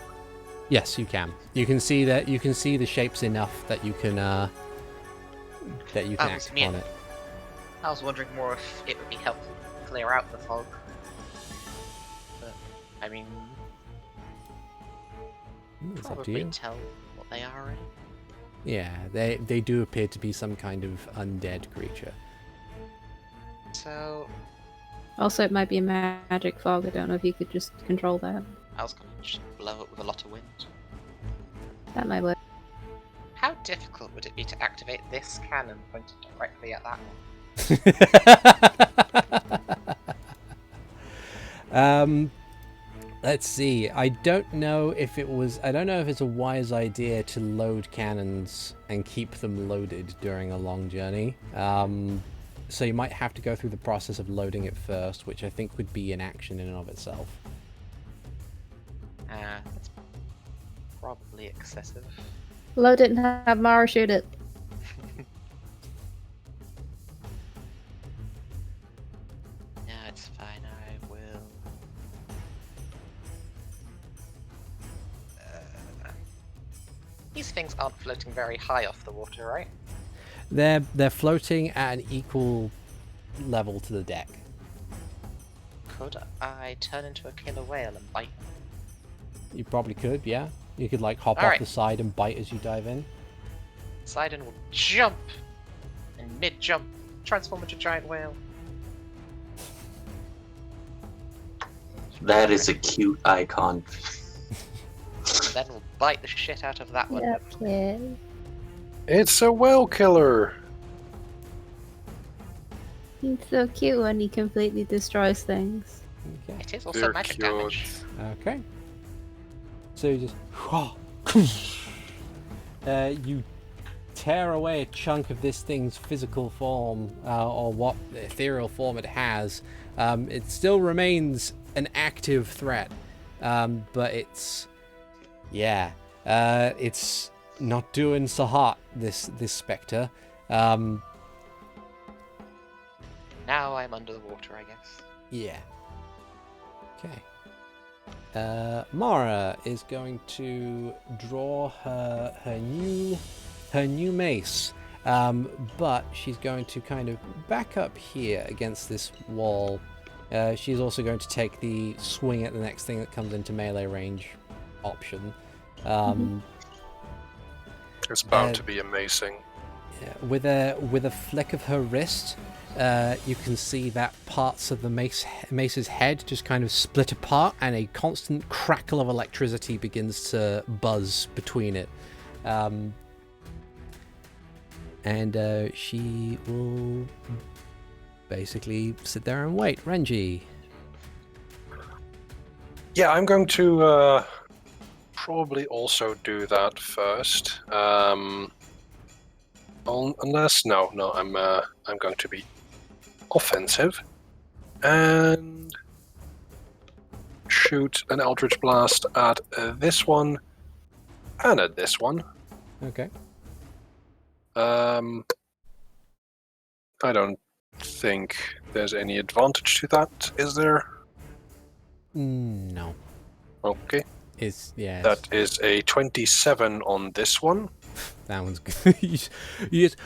Yes, you can. You can see that. You can see the shapes enough that you can act yeah. on it. I was wondering more if it would be helpful to clear out the fog. But, I mean, It's up to probably you. tell what they are already. Yeah, they do appear to be some kind of undead creature. So, Also, it might be a magic fog. I don't know if you could just control that. I was going to just blow it with a lot of wind. That might work. How difficult would it be to activate this cannon pointed directly at that one? Let's see. I don't know if it's a wise idea to load cannons and keep them loaded during a long journey. So you might have to go through the process of loading it first, which I think would be an action in and of itself. That's probably excessive. Load it and have Mara shoot it. No, it's fine, I will. These things aren't floating very high off the water, right? They're floating at an equal level to the deck. Could I turn into a killer whale and bite? You probably could, yeah. You could like hop off Alright. the side and bite as you dive in. Sidon will jump! And mid-jump, transform into a giant whale. That is a cute icon. And then we'll bite the shit out of that one. Yeah. It's a whale killer! He's so cute when he completely destroys things. Okay. It is also They're magic cute. damage. Okay. So you just you tear away a chunk of this thing's physical form, or what ethereal form it has. It still remains an active threat, but it's not doing so hot. This spectre. Now I'm under the water, I guess. Yeah. Okay. Mara is going to draw her new mace, but she's going to kind of back up here against this wall. She's also going to take the swing at the next thing that comes into melee range option. It's bound to be amazing. With a flick of her wrist, you can see that parts of the mace's head just kind of split apart, and a constant crackle of electricity begins to buzz between it. And she will basically sit there and wait. Renji. Yeah, I'm going to probably also do that first. Unless no, I'm going to be offensive and shoot an Eldritch Blast at this one and at this one. Okay. I don't think there's any advantage to that, is there? No. Okay. It's yeah. That is a 27 on this one. That one's good. you just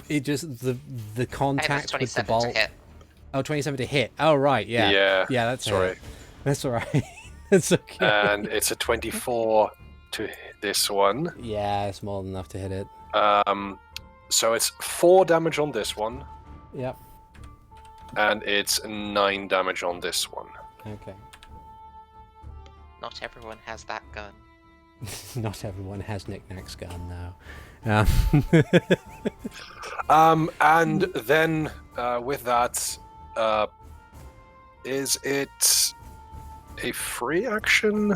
it just the Hey, contact that's with the 27 bolt. to hit. Oh, 27 to hit. Oh right, yeah. Yeah, that's a sorry. hit. That's all right. That's okay. And it's a 24 to hit this one. Yeah, it's more than enough to hit it. So it's 4 damage on this one, Yep. and it's 9 damage on this one. Okay. Not everyone has that gun. Not everyone has Knick-Knack's gun now. And then with that, is it a free action?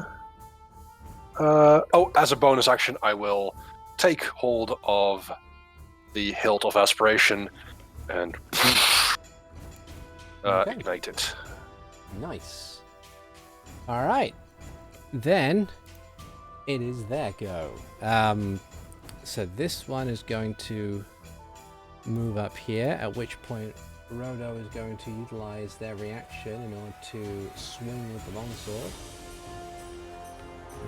As a bonus action, I will take hold of the hilt of aspiration and Okay. ignite it. Nice. All right. Then it is their go. So this one is going to move up here, at which point Rodo is going to utilize their reaction in order to swing with the longsword.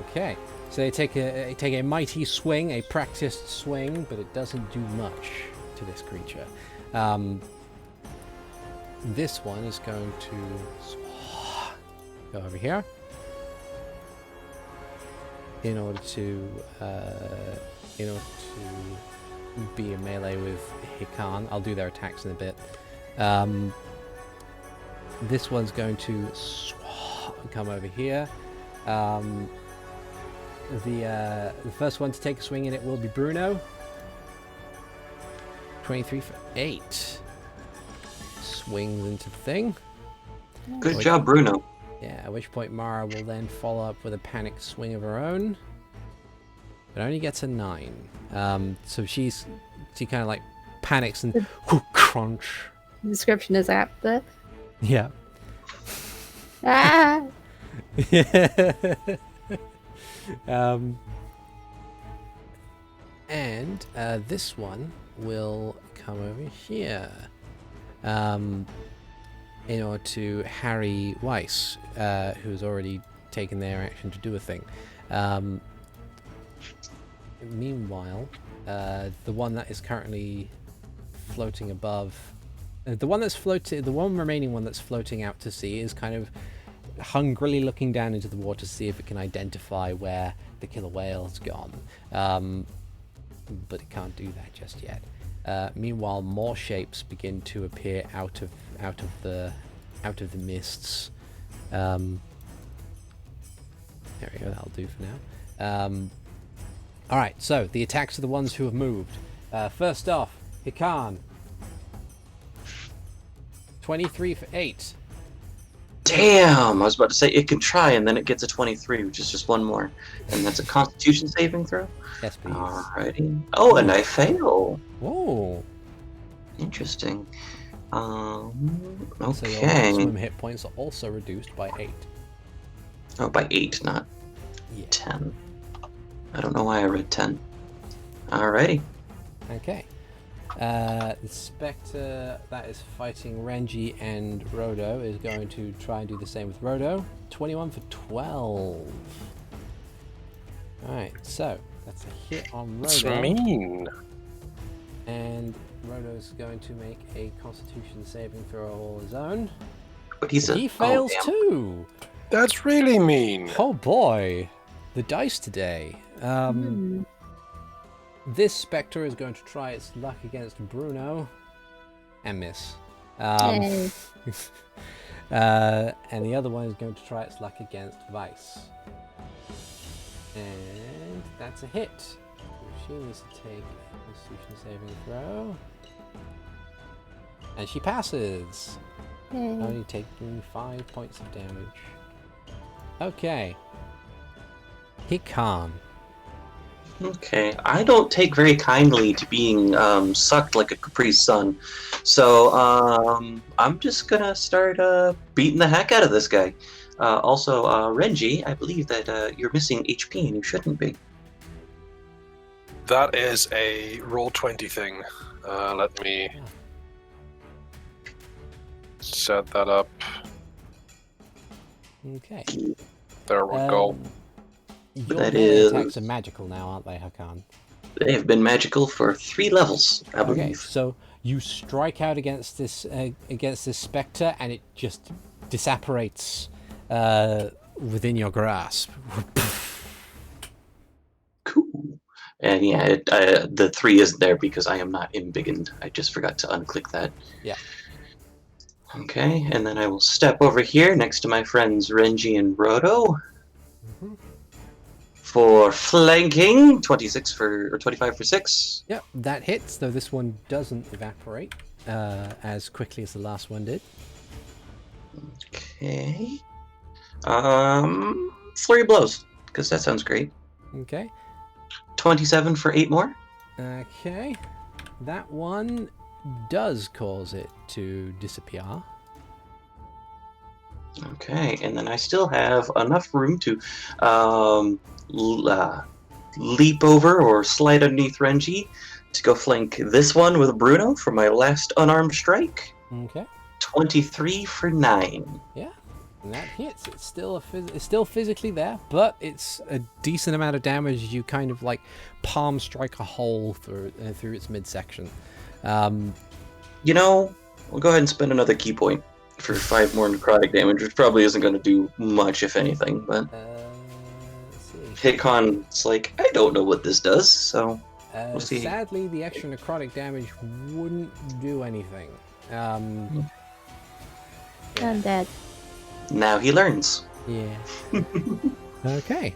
Okay, so they take a mighty swing, a practiced swing, but it doesn't do much to this creature. This one is going to go over here in order to be in melee with Hikan. I'll do their attacks in a bit. This one's going to come over here. The first one to take a swing in it will be Bruno. 23 for 8. Swings into the thing. Good job, Bruno. Yeah, at which point Mara will then follow up with a panicked swing of her own. But only gets a 9. So she kind of like panics and crunch. The description is apt there. Yeah. Ah! And this one will come over here in order to harry Weiss, who's already taken their action to do a thing. Meanwhile, the one that is currently floating above, the one remaining one that's floating out to sea is kind of hungrily looking down into the water to see if it can identify where the killer whale's gone, but it can't do that just yet. Meanwhile, more shapes begin to appear out of the mists. There we go. That'll do for now. All right. So the attacks are the ones who have moved. First off, Hikan. 23 for 8. Damn! I was about to say it can try, and then it gets a 23, which is just one more. And that's a Constitution saving throw? Yes, please. Alrighty. Oh, and I fail! Whoa. Interesting. So your Okay. maximum hit points are also reduced by 8. Oh, by 8, not Yeah. 10. I don't know why I read 10. Alrighty. Okay. The Spectre that is fighting Renji and Rodo is going to try and do the same with Rodo. 21 for 12. Alright, so that's a hit on It's Rodo. mean. And Rodo's going to make a Constitution saving throw all his own. But he's He fails damn. too! That's really mean. Oh boy! The dice today. This Spectre is going to try its luck against Bruno and miss. Yay. And the other one is going to try its luck against Weiss. And that's a hit. So she needs to take a Constitution saving throw. And she passes. Yay. Only taking 5 points of damage. Okay. Hikan. Okay, I don't take very kindly to being sucked like a Capri Sun, so I'm just gonna start beating the heck out of this guy. Also, Renji, I believe that you're missing HP and you shouldn't be. That is a roll 20 thing. Let me set that up. Okay. There we go. Your That melee is- attacks are magical now, aren't they, Hikan? They have been magical for 3 levels, I Okay, believe. so you strike out against this spectre, and it just disapparates within your grasp. Cool. And yeah, the 3 isn't there because I am not embiggened. I just forgot to unclick that. Yeah. Okay, and then I will step over here next to my friends Renji and Roto for flanking. 25 for 6. Yep, that hits, though this one doesn't evaporate as quickly as the last one did. Okay. Flurry of blows, because that sounds great. Okay. 27 for 8 more. Okay. That one does cause it to disappear. Okay, and then I still have enough room to leap over or slide underneath Renji to go flank this one with Bruno for my last unarmed strike. Okay. 23 for 9. Yeah. And that hits. It's still it's still physically there, but it's a decent amount of damage. You kind of like palm strike a hole through its midsection. You know, we'll go ahead and spend another key point for 5 more necrotic damage, which probably isn't going to do much, if anything. But Let's see. Hikan's like, I don't know what this does, so we'll see. Sadly, the extra necrotic damage wouldn't do anything. I'm dead. Now he learns. Yeah. Okay.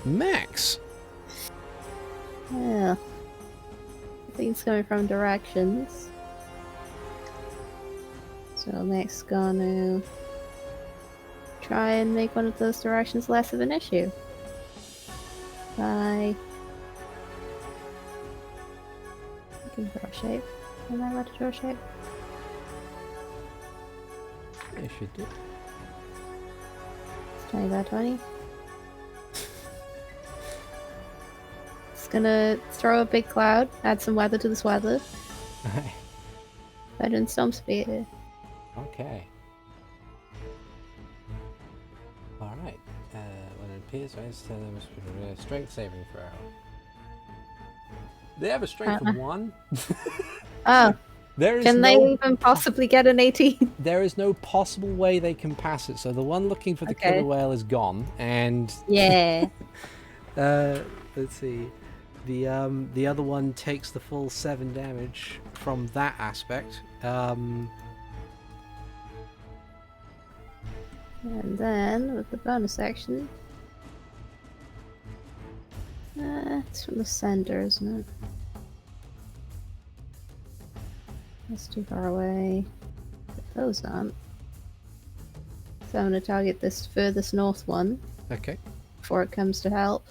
Max. Yeah. I think it's coming from directions. So Max gonna try and make one of those directions less of an issue. By I can draw shape. Am I allowed to draw shape? It should do. It's 20 by 20. It's gonna throw a big cloud, add some weather to this weather. Better than Storm Spear. Okay. Alright. When it appears, they must be a strength saving throw. They have a strength of 1. Oh, There is can no, they even possibly get an 18? There is no possible way they can pass it. So the one looking for the Okay. killer whale is gone, and Yeah. let's see. The other one takes the full 7 damage from that aspect. And then, with the bonus action... it's from the center, isn't it? That's too far away. But those aren't. So I'm going to target this furthest north one Okay. before it comes to help.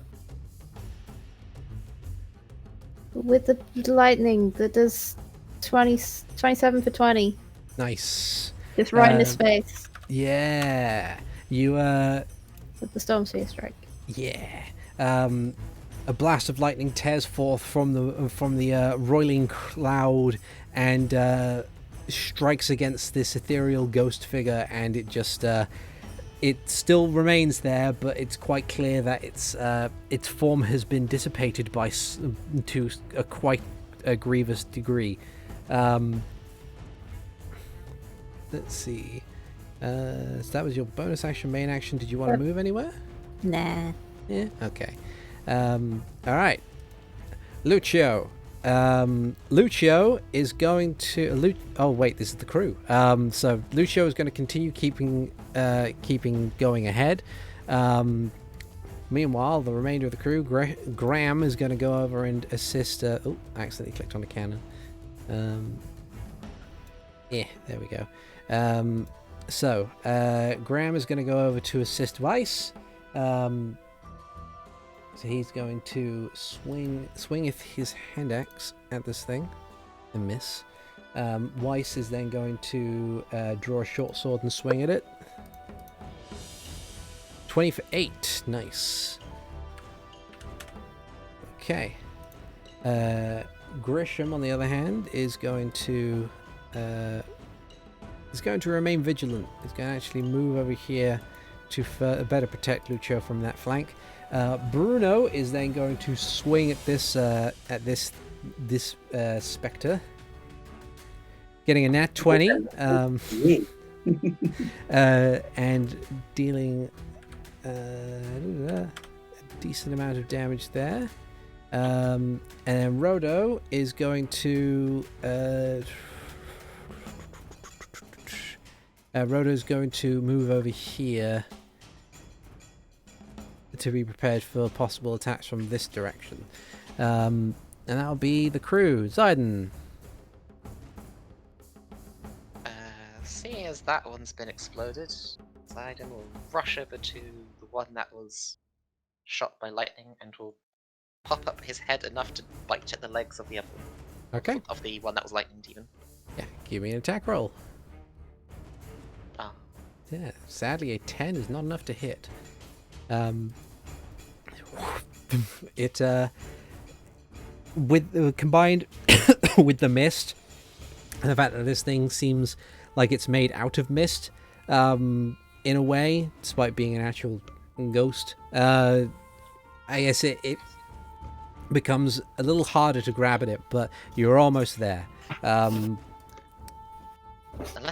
With the lightning that does 27 for 20. Nice. Just right in his face. Yeah. You With the Storm Sphere strike. Yeah. A blast of lightning tears forth from the roiling cloud and strikes against this ethereal ghost figure, and it just it still remains there, but it's quite clear that its form has been dissipated to a quite a grievous degree. Let's see. So that was your bonus action, main action. Did you want to move anywhere? Nah. Yeah. Okay. All right. Lucio. Lucio is going to. Oh wait, this is the crew. So Lucio is going to continue keeping going ahead. Meanwhile, the remainder of the crew, Graham is going to go over and assist. Oh, I accidentally clicked on the cannon. Yeah, there we go. So Graham is going to go over to assist Weiss. So he's going to swing his hand axe at this thing and miss. Weiss is then going to draw a short sword and swing at it. 20 for 8. Nice. Okay. Grisham, on the other hand, is going to remain vigilant. He's going to actually move over here better protect Lucio from that flank. Bruno is then going to swing at this spectre, getting a nat 20, and dealing a decent amount of damage there. And then Rodo is going to move over here to be prepared for possible attacks from this direction. And that'll be the crew. Zayden. Seeing as that one's been exploded, Zayden will rush over to the one that was shot by lightning and will pop up his head enough to bite at the legs of the other Okay. of the one that was lightninged even. Yeah, give me an attack roll. Ah. Yeah, sadly a 10 is not enough to hit. It with combined with the mist and the fact that this thing seems like it's made out of mist, in a way, despite being an actual ghost, I guess it becomes a little harder to grab at it, but you're almost there. Unless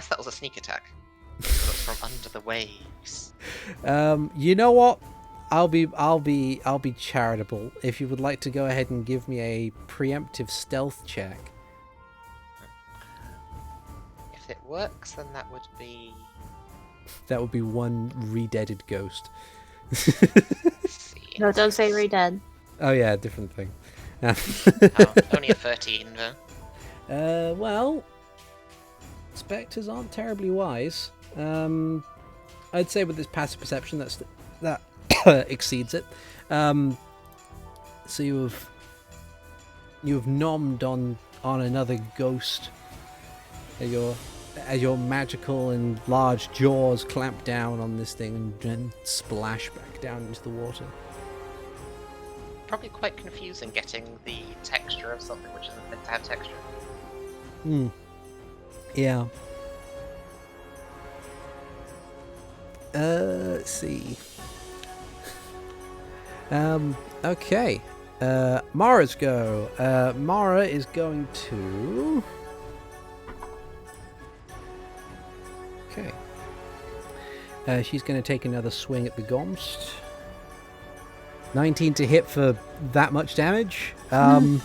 that was a sneak attack. It was from under the waves. You know what? I'll be charitable. If you would like to go ahead and give me a preemptive stealth check. If it works, then that would be... That would be one redeaded ghost. No, don't say re-dead. Oh yeah, different thing. Only a 13 though. Well, spectres aren't terribly wise. I'd say with this passive perception, that exceeds it. So you've nommed on another ghost as your magical and large jaws clamp down on this thing and then splash back down into the water. Probably quite confusing getting the texture of something which isn't meant to have texture. Yeah. Let's see. Okay. Mara's go. Mara is going to... Okay. She's going to take another swing at the Gomst. 19 to hit for that much damage. I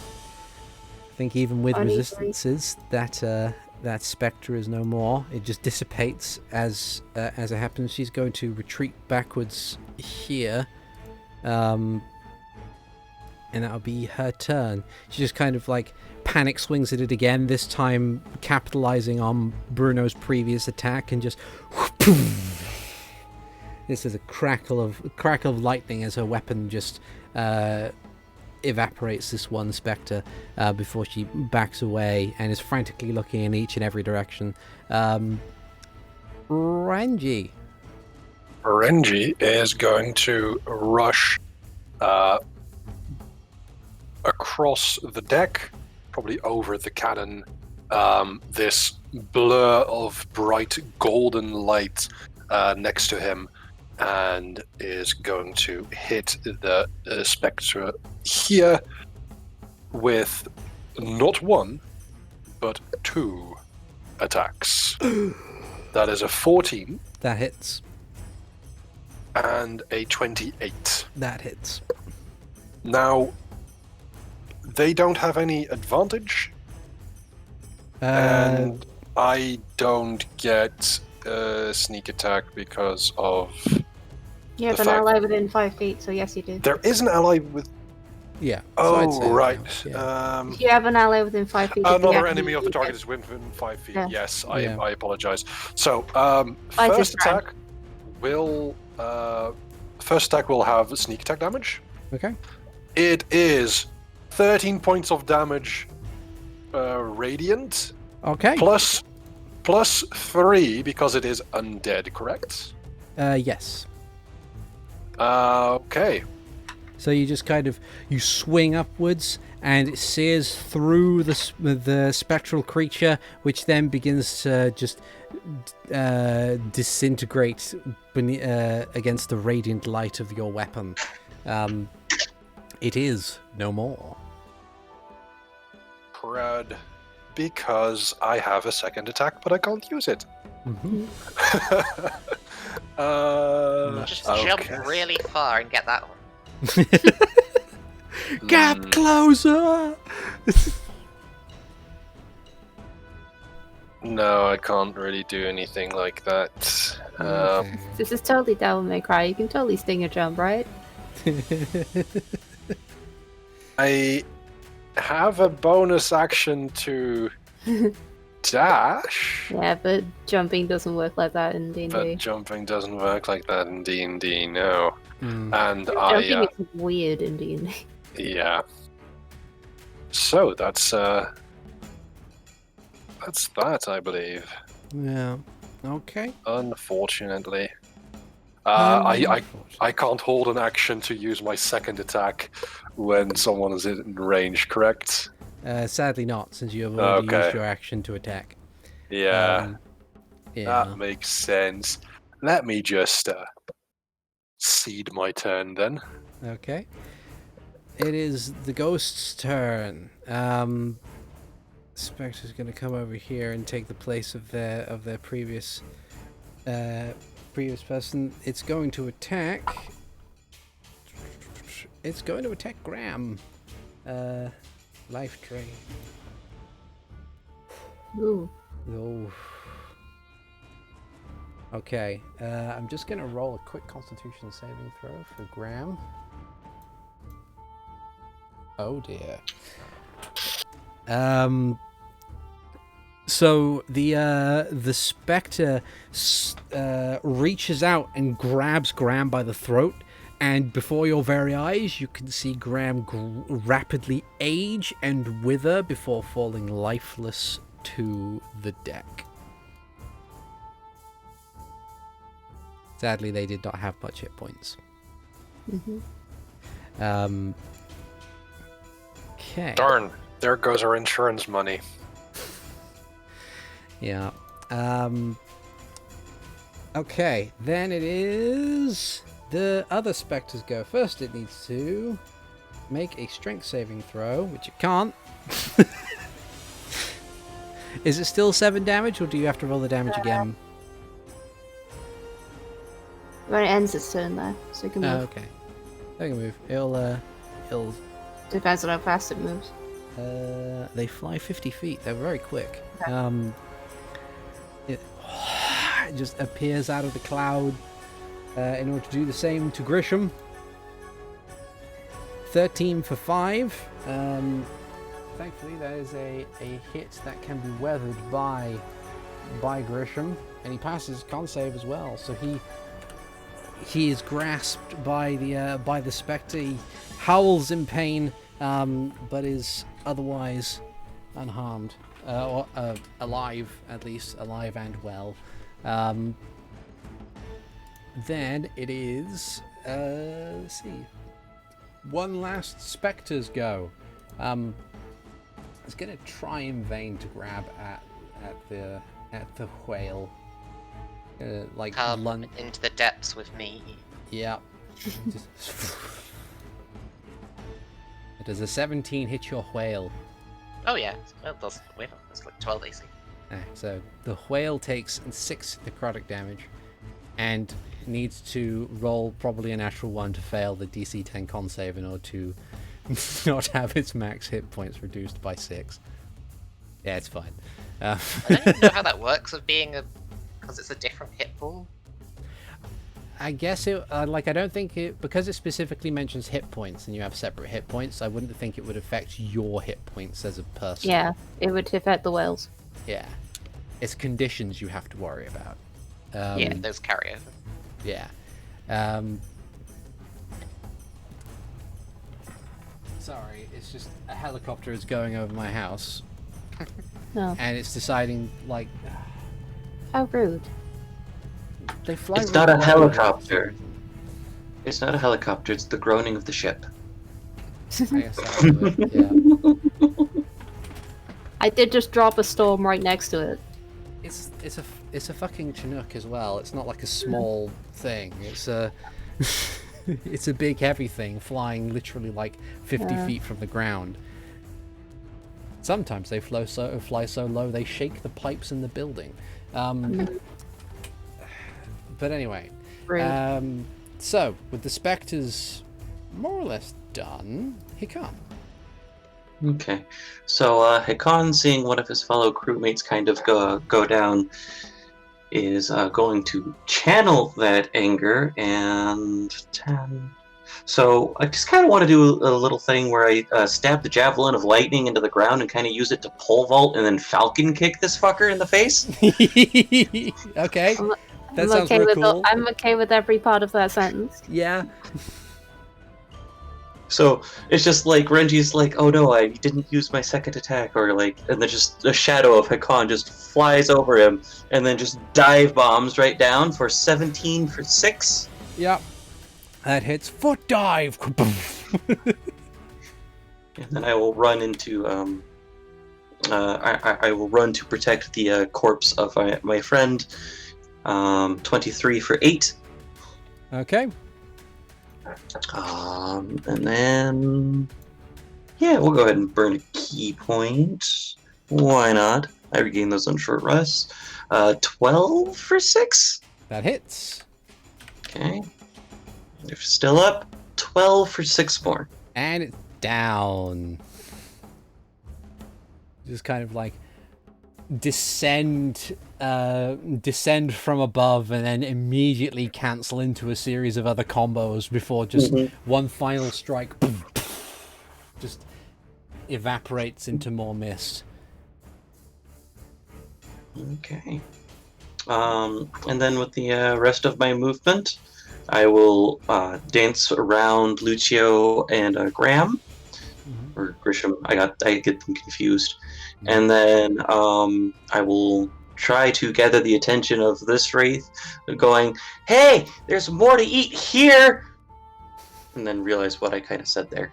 think even with resistances, that spectre is no more. It just dissipates as it happens. She's going to retreat backwards here, and that'll be her turn. She just kind of like panic swings at it again. This time, capitalizing on Bruno's previous attack, and just. This is a crackle of lightning as her weapon just evaporates this one spectre before she backs away and is frantically looking in each and every direction. Renji is going to rush across the deck, probably over the cannon. This blur of bright golden light next to him, and is going to hit the spectre here with not one, but 2 attacks. That is a 14. That hits. And a 28. That hits. Now, they don't have any advantage, and I don't get a sneak attack because of... You have an ally within 5 feet, so yes, you do. There is an ally with... Yeah. Oh, right. Yeah. If you have an ally within 5 feet... Another enemy of the target is within 5 feet. Yeah. Yes, I apologize. So, first attack will have sneak attack damage. Okay. It is 13 points of damage radiant. Okay. Plus 3 because it is undead, correct? Yes. Okay. So you just kind of, you swing upwards and it sears through the spectral creature, which then begins to just disintegrate against the radiant light of your weapon. It is no more. Crud. Because I have a second attack, but I can't use it. Mm-hmm. Just jump really far and get that one. Get closer! No, I can't really do anything like that. This is totally Devil May Cry. You can totally sting a jump, right? I have a bonus action to dash. Yeah, but jumping doesn't work like that in D&D. But jumping doesn't work like that in D&D, no. Mm. And Jumping is weird in D&D. yeah. So that's that, I believe. Yeah. Okay. Unfortunately. I can't hold an action to use my second attack when someone is in range, correct? Sadly not, since you have already used your action to attack. Yeah. Yeah. That makes sense. Let me just cede my turn then. Okay. It is the ghost's turn. Spectre's going to come over here and take the place of their previous person. It's going to attack. It's going to attack Graham. Life drain. Ooh. Oh. Okay. I'm just going to roll a quick Constitution saving throw for Graham. Oh dear. So the spectre reaches out and grabs Graham by the throat, and before your very eyes, you can see Graham rapidly age and wither before falling lifeless to the deck. Sadly, they did not have much hit points. Mm-hmm. Okay. Darn, there goes our insurance money. Yeah. Okay, then it is the other specters go. First, it needs to make a strength saving throw, which it can't. Is it still 7 damage, or do you have to roll the damage again? When it ends its turn there, so you can move. Okay. They can move. It'll Depends on how fast it moves. they fly 50 feet. They're very quick. Okay. It just appears out of the cloud in order to do the same to Grisham. 13 for 5. Thankfully, that is a hit that can be weathered by Grisham, and he passes con save as well. So he is grasped by the spectre. He howls in pain, but is otherwise unharmed, or alive at least, alive and well. Then it is let's see, one last spectre's go. It's gonna try in vain to grab at the whale. Like Come into the depths with me. Yeah. Does a 17 hit your whale? Oh yeah, well, that's like 12 AC. So the whale takes 6 necrotic damage and needs to roll probably a natural 1 to fail the DC 10 con save in order to not have its max hit points reduced by 6. Yeah, it's fine. I don't even know how that works of being because it's a different hit pool. I guess it I don't think it, because it specifically mentions hit points and you have separate hit points, I wouldn't think it would affect your hit points as a person. Yeah, it would affect the whales. Yeah. It's conditions you have to worry about. Yeah, those carry over. Yeah. Sorry, it's just a helicopter is going over my house. Oh. And it's deciding, like... How rude. They fly It's really not a well. helicopter. It's not a helicopter, it's the groaning of the ship. I guess that was it. Yeah. I did just drop a storm right next to it. It's a fucking Chinook as well. It's not like a small thing. It's a it's a big heavy thing flying literally like 50 feet from the ground. Sometimes they fly so low they shake the pipes in the building. But anyway, so with the specters more or less done, Hikan. Okay, so Hikan, seeing one of his fellow crewmates kind of go down, is going to channel that anger and 10. So I just kind of want to do a little thing where I stab the javelin of lightning into the ground and kind of use it to pole vault and then falcon kick this fucker in the face. Okay, that sounds real cool. I'm okay with every part of that sentence. Yeah. So it's just like Renji's like, oh no, I didn't use my second attack, or like, and then just a shadow of Hikan just flies over him, and then just dive bombs right down for 17 for 6. Yep. That hits. Foot dive. And then I will run into I will run to protect the corpse of my friend. 23 for 8. Okay. And then, yeah, we'll go ahead and burn a key point. Why not? I regain those on short rests. 12 for 6. That hits. Okay. They're still up. 12 for 6 more. And it's down. Just kind of like descend from above and then immediately cancel into a series of other combos before just one final strike just evaporates into more mist. Okay. And then with the rest of my movement, I will dance around Lucio and Graham. Or Grisham. I get them confused. And then I will try to gather the attention of this wraith, going, "Hey, there's more to eat here!" And then realize what I kind of said there.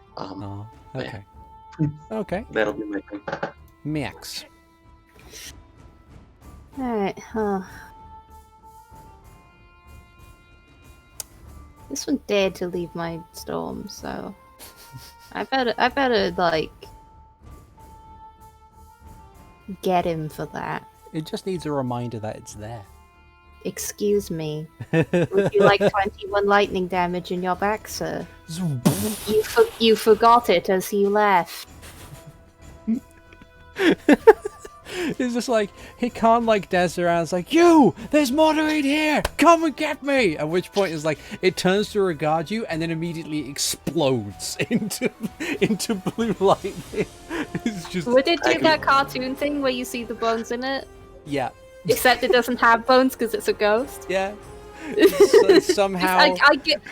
Okay. Yeah. Okay. That'll be my thing. Max. Alright, this one dared to leave my storm, so I better like get him for that. It just needs a reminder that it's there. Excuse me. Would you like 21 lightning damage in your back, sir? You forgot it as you left. It's just like, he can't like dance around. It's like, you! There's more to eat here! Come and get me! At which point it's like, it turns to regard you and then immediately explodes into blue lightning. It's just... Would it do that cartoon thing where you see the bones in it? Yeah. Except it doesn't have bones because it's a ghost? Yeah. So somehow...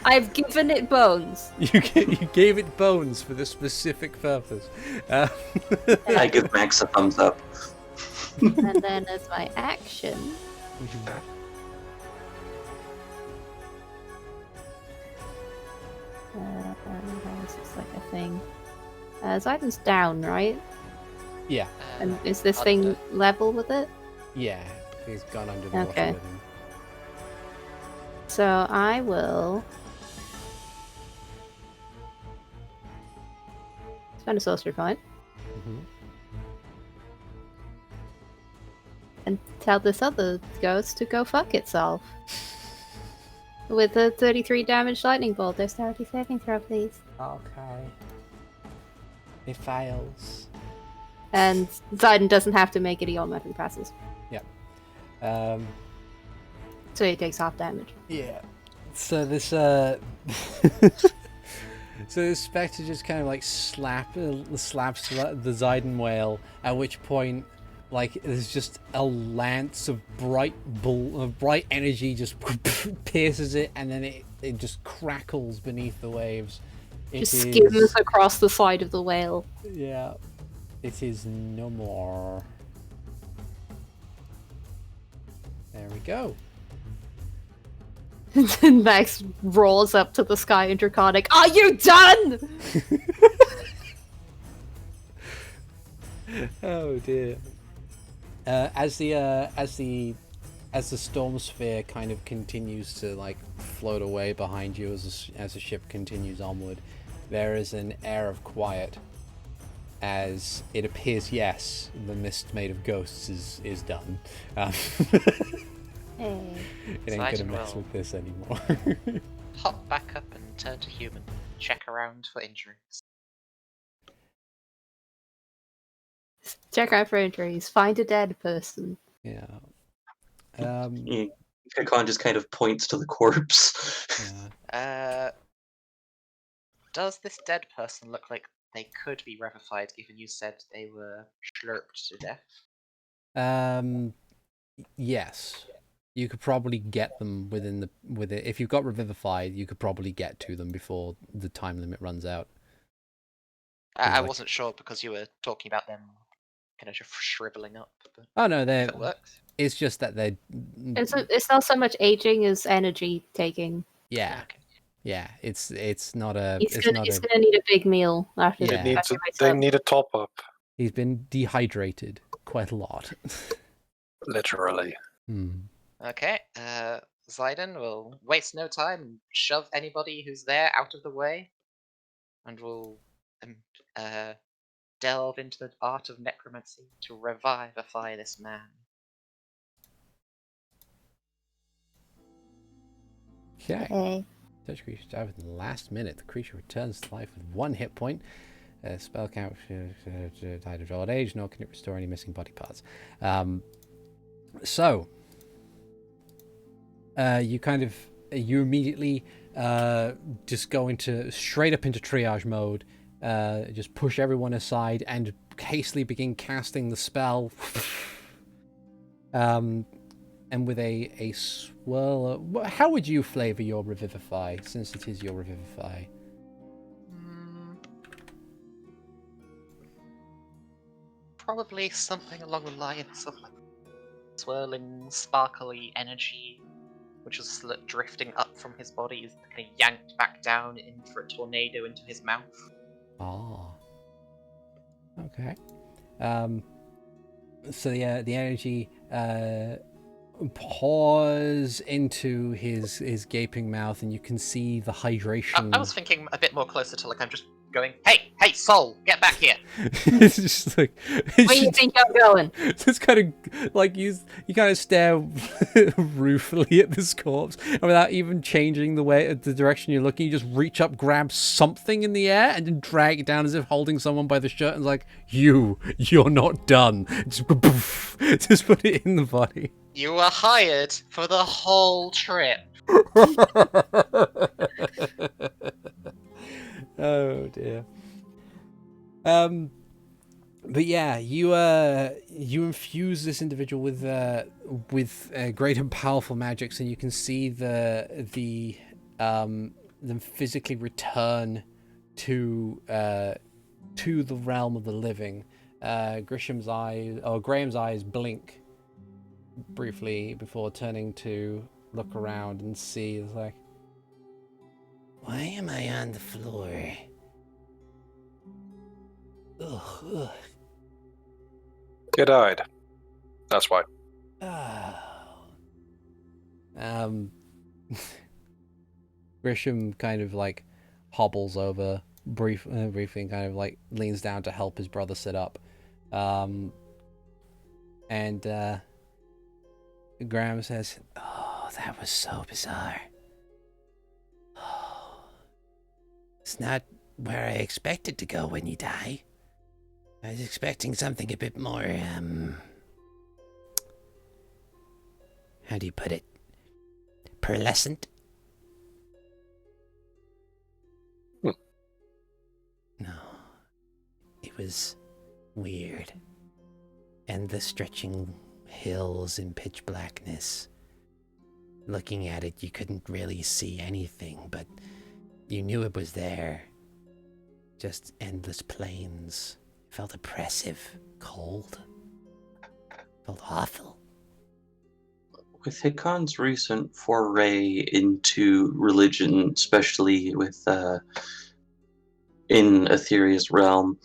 I've given it bones. You gave it bones for this specific purpose. I give Max a thumbs up. And then as my action... This is like a thing. Zaiden's down, right? Yeah. And is this thing level with it? Yeah. He's gone under the water Okay. with him. So I will spend a sorcery point and tell this other ghost to go fuck itself. With a 33 damage lightning bolt, dexterity saving throw, please. Okay. It fails. And Zaiden doesn't have to make any automatic passes, Yep. so he takes half damage. Yeah. So this so this spectre just kind of like slaps the Zaiden whale, at which point like there's just a lance of bright energy just pierces it, and then it just crackles beneath the waves. Just skims across the side of the whale. Yeah. It is no more. There we go. And Max rolls up to the sky in Draconic. Are you done? Oh dear. As the storm sphere kind of continues to like float away behind you as the ship continues onward, there is an air of quiet. As it appears, yes, the mist made of ghosts is done. Hey. It ain't gonna mess with this anymore. Hop back up and turn to human. Check around for injuries. Check out for injuries. Find a dead person. Yeah. Hikan just kind of points to the corpse. Yeah. Does this dead person look like they could be revivified, given you said they were slurped to death? Yes. You could probably get them within if you've got revivified, you could probably get to them before the time limit runs out. I like- wasn't sure because you were talking about them kind of just shriveling up. But Oh no, if it works. it's just that they're It's not so much aging as energy taking. yeah. Okay. Yeah, it's not a He's it's gonna, not he's a gonna need a big meal after. Yeah. They need a top up, he's been dehydrated quite a lot. literally. Okay, Zidon will waste no time and shove anybody who's there out of the way, and will delve into the art of necromancy to revivify this man. Okay. Hey. Touch creature died within the last minute. The creature returns to life with 1 hit point. Spell count died of old age, nor can it restore any missing body parts. So you immediately just go straight up into triage mode. Just push everyone aside and hastily begin casting the spell. And with a swirl, how would you flavor your revivify, since it is your revivify? Probably something along the lines of like swirling, sparkly energy, which is drifting up from his body, is kind of yanked back down for a tornado into his mouth. Ah. Okay. So the energy pours into his gaping mouth, and you can see the hydration. I was thinking a bit more closer to like I'm just going, hey, soul, get back here. It's just like Where do you think you're going? Just kind of like you kind of stare ruefully at this corpse, and without even changing the direction you're looking, you just reach up, grab something in the air, and then drag it down as if holding someone by the shirt, and like, you're not done. Just put it in the body. You were hired for the whole trip. Oh dear. But yeah, you infuse this individual with great and powerful magics, and you can see them physically return to the realm of the living. Graham's eyes blink briefly before turning to look around and see. It's like, Why am I on the floor? Ugh. You died. That's why. Grisham kind of like hobbles over briefly, and kind of like leans down to help his brother sit up. And Graham says, Oh, that was so bizarre. Oh, it's not where I expected to go when you die. I was expecting something a bit more, how do you put it? Pearlescent? No. It was weird. And the stretching hills in pitch blackness. Looking at it, you couldn't really see anything, but you knew it was there. Just endless plains. Felt oppressive, cold. Felt awful. With Hikan's recent foray into religion, especially with in Etherea's realm,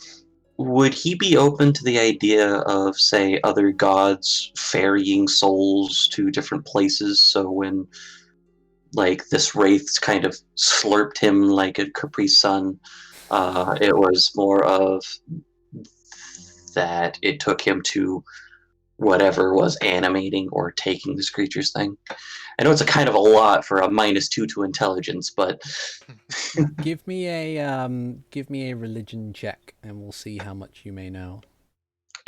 would he be open to the idea of, say, other gods ferrying souls to different places? So when, like, this wraith kind of slurped him like a Capri Sun, it was more of that it took him to whatever was animating or taking this creature's thing. I know it's a kind of a lot for a -2 to intelligence, but Give me a religion check, and we'll see how much you may know.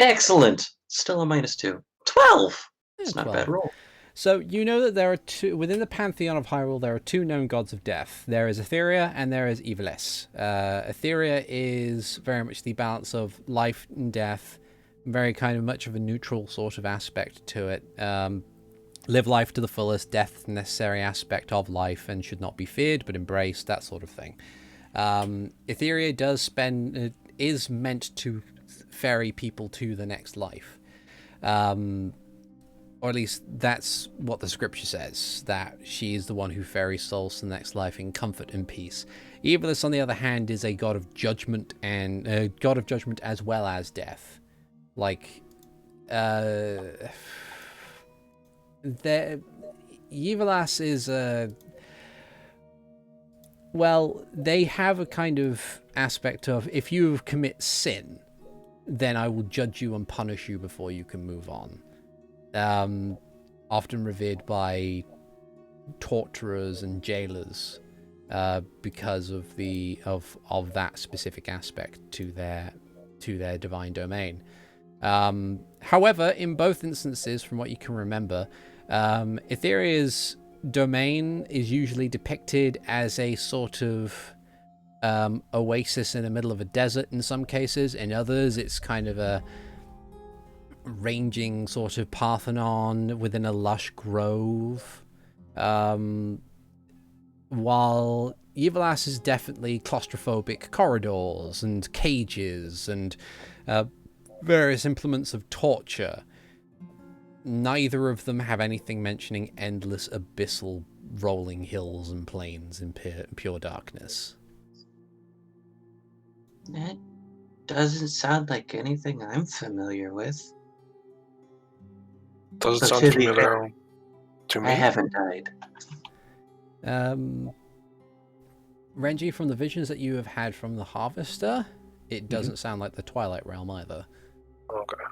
excellent. Still a -2. 12. It's Yeah, not a bad 12. roll. So you know that there are two within the pantheon of Hyrule. There are two known gods of death. There is Etheria and there is Evilis. Etheria is very much the balance of life and death, very kind of much of a neutral sort of aspect to it. Live life to the fullest, death necessary aspect of life and should not be feared but embraced, that sort of thing. Etheria is meant to ferry people to the next life. Or at least that's what the scripture says, that she is the one who ferries souls to the next life in comfort and peace. Evilis, on the other hand, is a god of judgment and god of judgment as well as death. Like, Evilas is well, they have a kind of aspect of, if you commit sin, then I will judge you and punish you before you can move on. Often revered by torturers and jailers because of that specific aspect to their divine domain. However, in both instances, from what you can remember, Etheria's domain is usually depicted as a sort of oasis in the middle of a desert in some cases. In others, it's kind of a ranging sort of Parthenon within a lush grove. While Evilas is definitely claustrophobic corridors and cages and various implements of torture. Neither of them have anything mentioning endless abyssal rolling hills and plains in pure darkness. That doesn't sound like anything I'm familiar with. Does it But sound to be familiar to me? I haven't died. Renji, from the visions that you have had from the Harvester, it doesn't sound like the Twilight Realm either. Okay.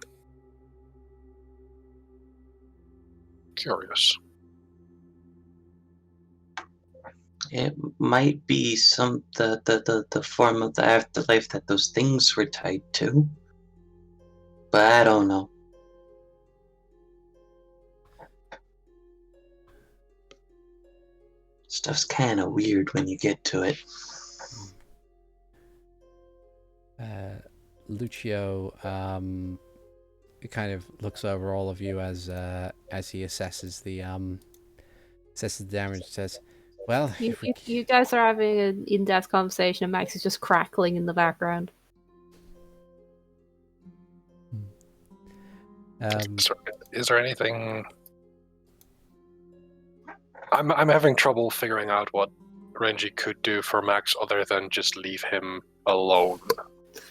Curious. It might be the form of the afterlife that those things were tied to. But I don't know. Stuff's kind of weird when you get to it. Lucio kind of looks over all of you as he assesses the damage. Says, "Well, you guys are having an in-depth conversation, and Max is just crackling in the background." Is there anything? I'm having trouble figuring out what Renji could do for Max other than just leave him alone.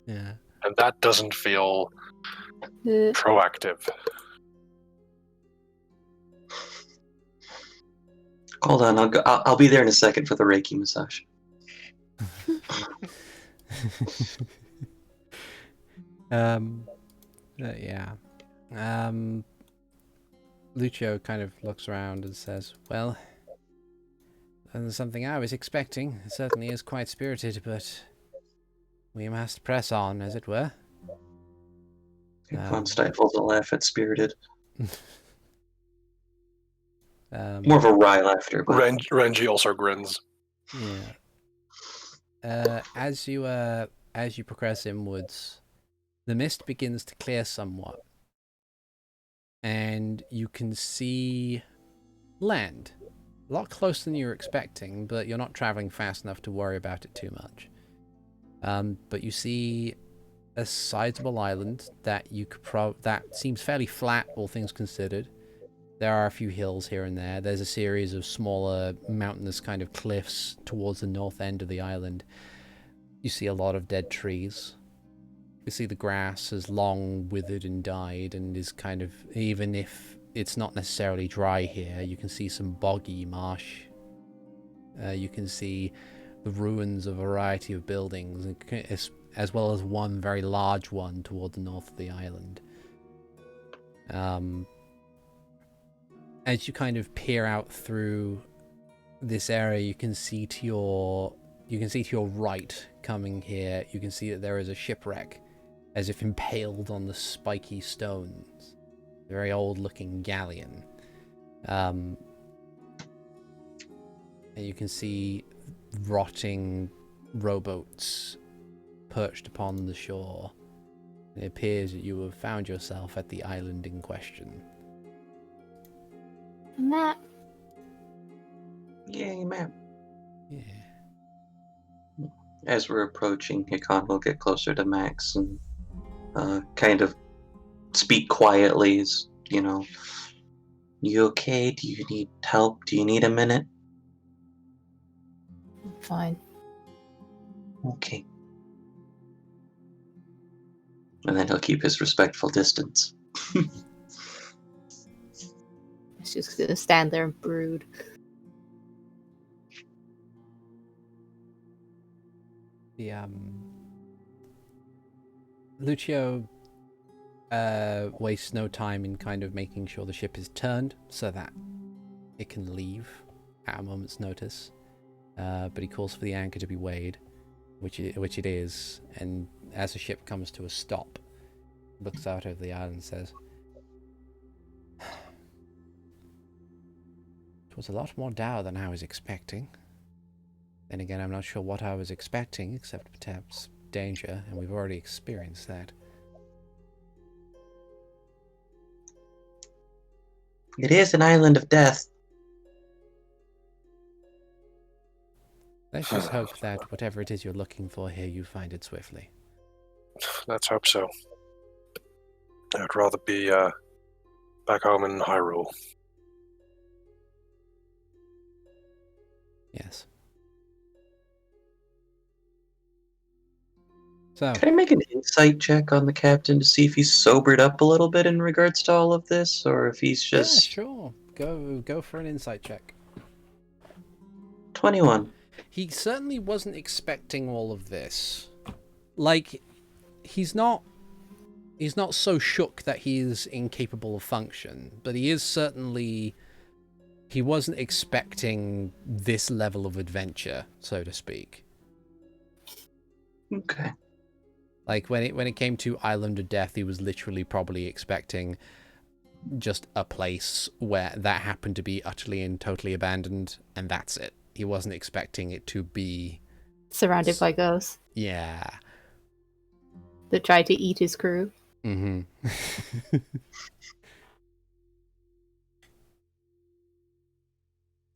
Yeah. And that doesn't feel proactive. Hold on, I'll be there in a second for the Reiki massage. Yeah. Lucio kind of looks around and says, "Well, that's something I was expecting. It certainly is quite spirited, but we must press on, as it were." Von stifles a laugh at spirited. More of a wry laughter. But... Renji also grins. Yeah. As you progress inwards, the mist begins to clear somewhat, and you can see land. A lot closer than you were expecting, but you're not traveling fast enough to worry about it too much. But you see a sizable island that you could that seems fairly flat, all things considered. There are a few hills here and there. There's a series of smaller mountainous kind of cliffs towards the north end of the island. You see a lot of dead trees. You see the grass has long withered and died, and is kind of, even if it's not necessarily dry here, you can see some boggy marsh. You can see the ruins of a variety of buildings, as well as one very large one toward the north of the island. As you kind of peer out through this area, you can see to your right, coming here, you can see that there is a shipwreck, as if impaled on the spiky stones. A very old-looking galleon. And you can see rotting rowboats perched upon the shore. It appears that you have found yourself at the island in question. Map. Yay, map. Yeah. As we're approaching, Hikan will get closer to Max and kind of speak quietly. As, you okay? Do you need help? Do you need a minute? Fine. Okay. And then he'll keep his respectful distance. It's just gonna stand there and brood. The Lucio wastes no time in kind of making sure the ship is turned so that it can leave at a moment's notice. But he calls for the anchor to be weighed, which it is, and as the ship comes to a stop, looks out over the island and says, "It was a lot more dour than I was expecting. Then again, I'm not sure what I was expecting, except perhaps danger, and we've already experienced that." It is an island of death. Let's just hope that whatever it is you're looking for here, you find it swiftly. Let's hope so. I'd rather be back home in Hyrule. Yes. So, Can I make an insight check on the captain to see if he's sobered up a little bit in regards to all of this, or if he's yeah, just sure. Go for an insight check. 21? He certainly wasn't expecting all of this. Like, he's not so shook that he is incapable of function, but he wasn't expecting this level of adventure, so to speak. Okay. Like, when it came to Island of Death, he was literally probably expecting just a place where that happened to be utterly and totally abandoned, and that's it. He wasn't expecting it to be Surrounded by ghosts yeah. that try to eat his crew. Mm-hmm.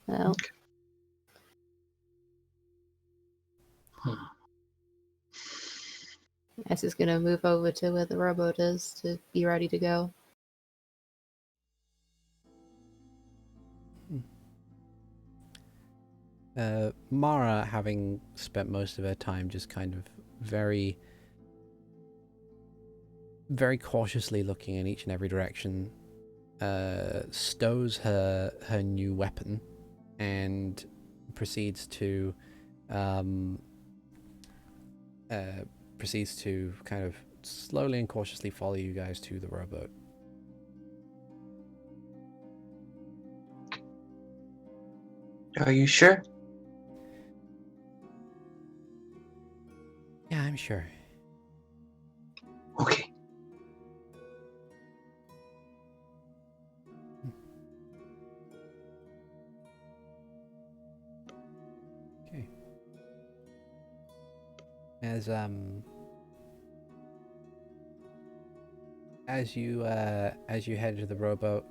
Well, S is gonna move over to where the rowboat is to be ready to go. Mara, having spent most of her time just kind of very, very cautiously looking in each and every direction, stows her new weapon and proceeds to kind of slowly and cautiously follow you guys to the rowboat. Are you sure? Yeah, I'm sure. Okay. Okay. As you head to the rowboat,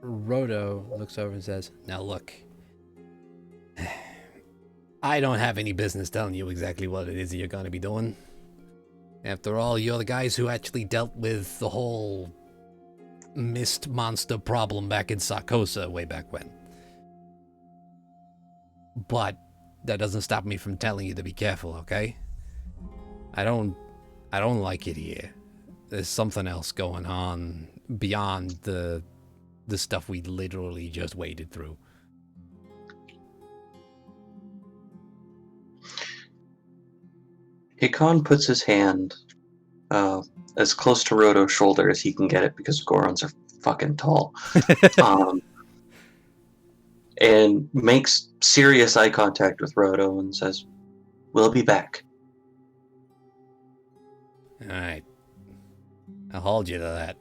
Rodo looks over and says, "Now look, I don't have any business telling you exactly what it is that you're going to be doing. After all, you're the guys who actually dealt with the whole mist monster problem back in Sarkosa way back when. But that doesn't stop me from telling you to be careful, okay? I don't like it here. There's something else going on beyond the stuff we literally just waded through. Hikan puts his hand as close to Roto's shoulder as he can get it because Gorons are fucking tall. And makes serious eye contact with Roto and says, "We'll be back." Alright. I'll hold you to that.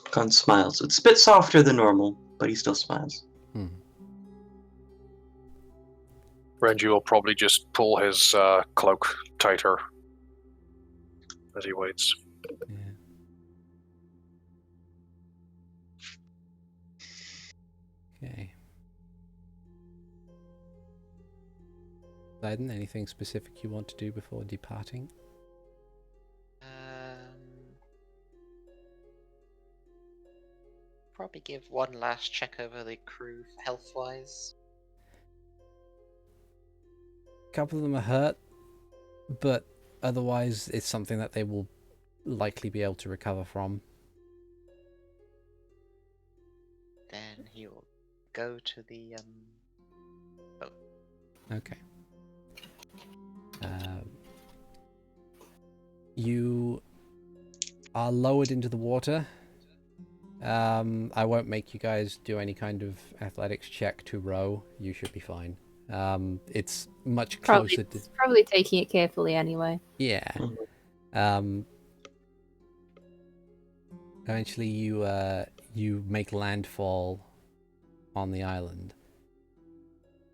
Hikan smiles. It's a bit softer than normal, but he still smiles. Renji will probably just pull his cloak tighter as he waits. Yeah. Okay. Poseidon, anything specific you want to do before departing? Probably give one last check over the crew health-wise. A couple of them are hurt, but otherwise it's something that they will likely be able to recover from. Then he'll go to the boat. Okay. You are lowered into the water. I won't make you guys do any kind of athletics check to row. You should be fine. It's much closer to... Probably taking it carefully anyway. Yeah. Eventually you make landfall on the island.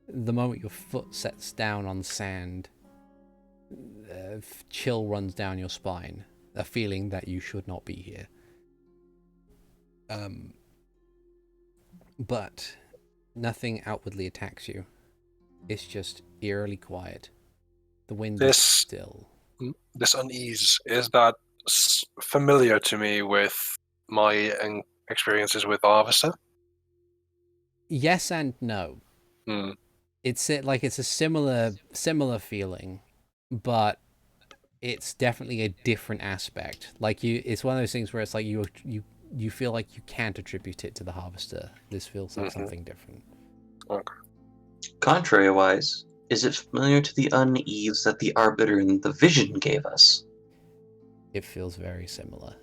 The moment your foot sets down on sand, chill runs down your spine. A feeling that you should not be here. But nothing outwardly attacks you. It's just eerily quiet. The wind is still. This unease, is that familiar to me with my experiences with Arvista? Yes and no. It's a similar feeling, but it's definitely a different aspect. It's one of those things where it's like you feel like you can't attribute it to the Harvester. This feels like something different. Okay. Contrary-wise, is it familiar to the unease that the Arbiter in the Vision gave us? It feels very similar.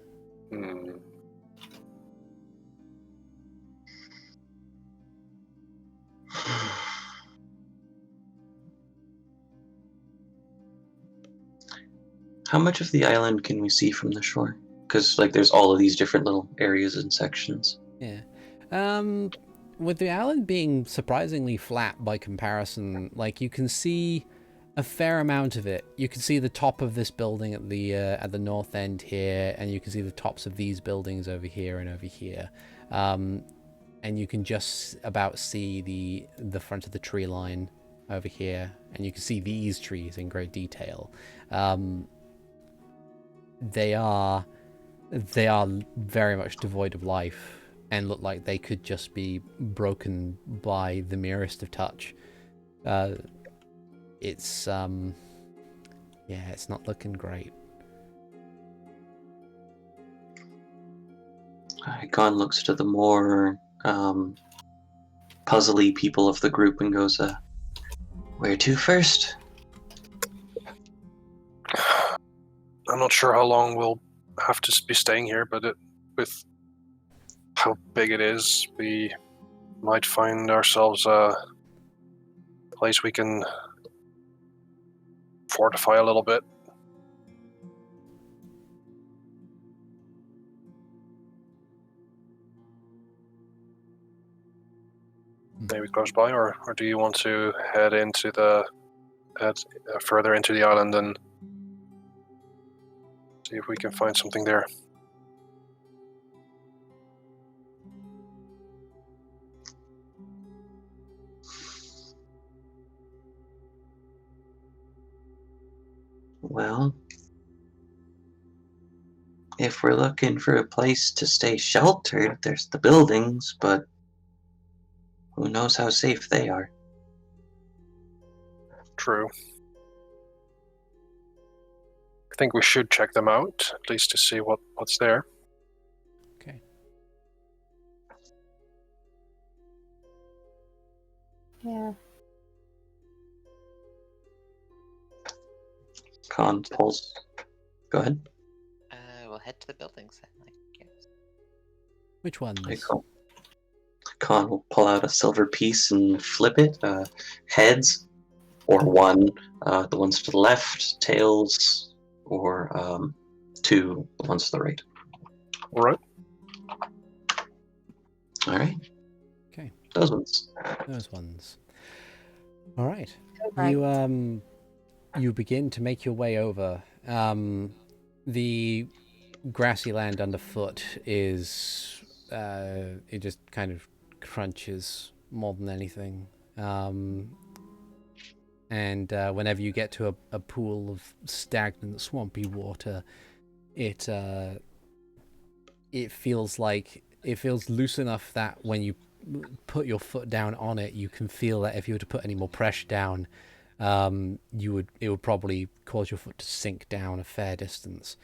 How much of the island can we see from the shore? Because there's all of these different little areas and sections. Yeah. With the island being surprisingly flat by comparison, you can see a fair amount of it. You can see the top of this building at the north end here, and you can see the tops of these buildings over here and over here. And you can just about see the front of the tree line over here, and you can see these trees in great detail. They are very much devoid of life and look like they could just be broken by the merest of touch. It's not looking great. Hikan looks to the more puzzly people of the group and goes, "Where to first?" I'm not sure how long we'll have to be staying here, but with how big it is, we might find ourselves a place we can fortify a little bit. Maybe close by, or do you want to head further into the island and see if we can find something there? Well, if we're looking for a place to stay sheltered, there's the buildings, but who knows how safe they are. True. I think we should check them out, at least to see what's there. Okay. Yeah. Khan pulls. Go ahead. We'll head to the buildings then, I guess. Which ones? Okay, cool. Khan will pull out a silver piece and flip it. Heads, or one. The ones to the left, tails, or two, the ones to the right. All right. All right. Okay. Those ones. Those ones. All right. Right. You begin to make your way over. The grassy land underfoot is it just kind of crunches more than anything. And whenever you get to a pool of stagnant, swampy water, it feels loose enough that when you put your foot down on it, you can feel that if you were to put any more pressure down, it would probably cause your foot to sink down a fair distance.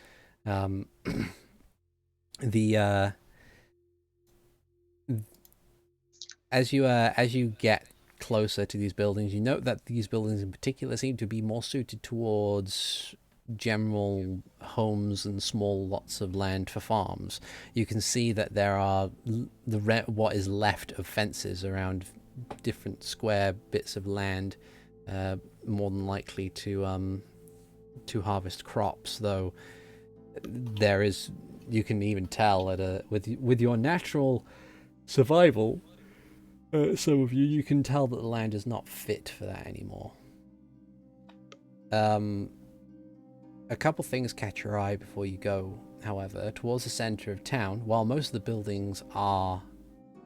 As you get closer to these buildings, you note that these buildings in particular seem to be more suited towards general homes and small lots of land for farms. You can see that there are what is left of fences around different square bits of land, more than likely to harvest crops. Though you can even tell with your natural survival. Some of you can tell that the land is not fit for that anymore. A couple things catch your eye before you go, however. Towards the center of town, while most of the buildings are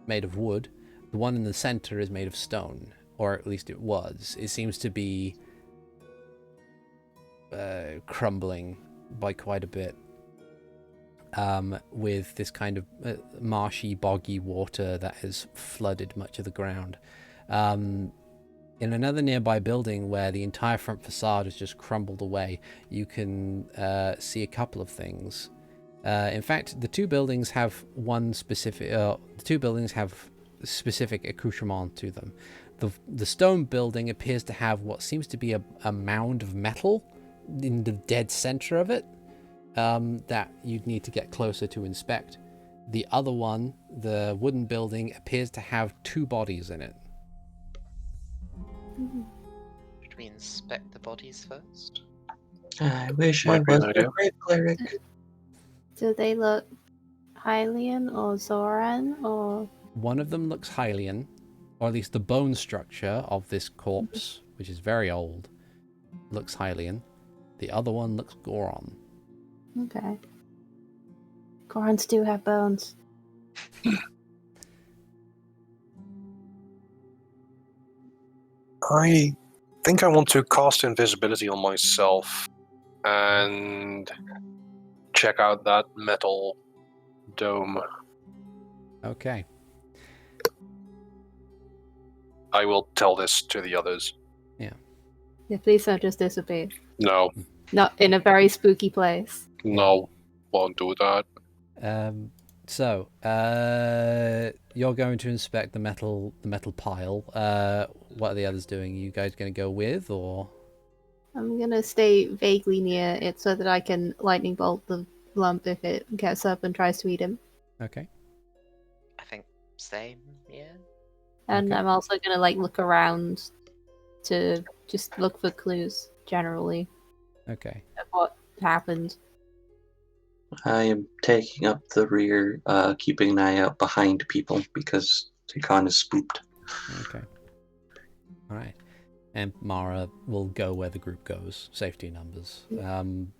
made of wood, the one in the center is made of stone, or at least it was. It seems to be crumbling by quite a bit. With this kind of marshy, boggy water that has flooded much of the ground. In another nearby building where the entire front facade has just crumbled away, you can see a couple of things. In fact, the two buildings have specific accoutrement to them. The stone building appears to have what seems to be a mound of metal in the dead center of it. That you'd need to get closer to inspect. The other one, the wooden building, appears to have two bodies in it. Should we inspect the bodies first? I wish Might I be an was a idea. great cleric. Do they look Hylian or Zoran or? One of them looks Hylian, or at least the bone structure of this corpse, which is very old, looks Hylian. The other one looks Goron. Okay. Gorons do have bones. I think I want to cast invisibility on myself and check out that metal dome. Okay. I will tell this to the others. Yeah, please don't just disappear. No, Not in a very spooky place. no, won't do that. So you're going to inspect the metal pile. What are the others doing? Are you guys going to go with, or? I'm gonna stay vaguely near it so that I can lightning bolt the lump if it gets up and tries to eat him. Okay. I think same, yeah. And Okay. I'm also gonna look around to just look for clues generally Okay. of what happened. I am taking up the rear, keeping an eye out behind people because Hikan is spooked. Okay. All right. And Mara will go where the group goes. Safety numbers. I'm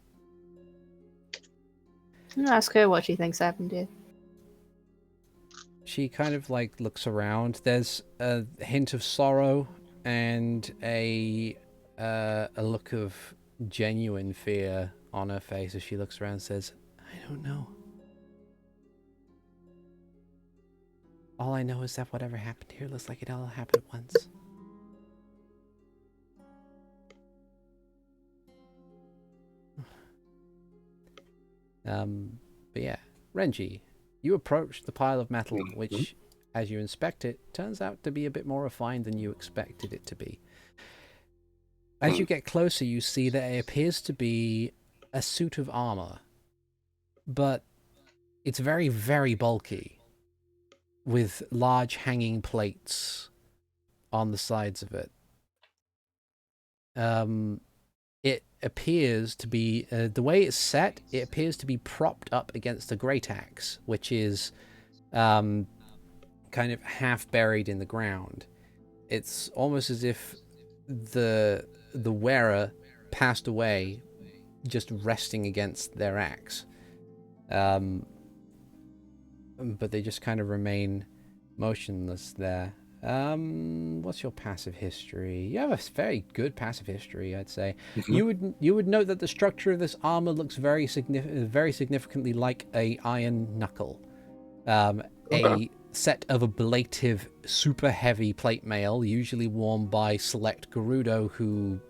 gonna ask her what she thinks happened here. She kind of looks around. There's a hint of sorrow and a look of genuine fear on her face as she looks around and says, I don't know. All I know is that whatever happened here looks like it all happened at once. But yeah, Renji, you approach the pile of metal, which, as you inspect it, turns out to be a bit more refined than you expected it to be. As you get closer, you see that it appears to be a suit of armor, but it's very, very bulky, with large hanging plates on the sides of it. It appears to be, the way it's set, it appears to be propped up against a great axe, which is kind of half buried in the ground. It's almost as if the wearer passed away just resting against their axe. But they just kind of remain motionless there. What's your passive history? You have a very good passive history, I'd say. You would note that the structure of this armor looks very significantly like a iron knuckle. A set of ablative, super heavy plate mail, usually worn by select Gerudo who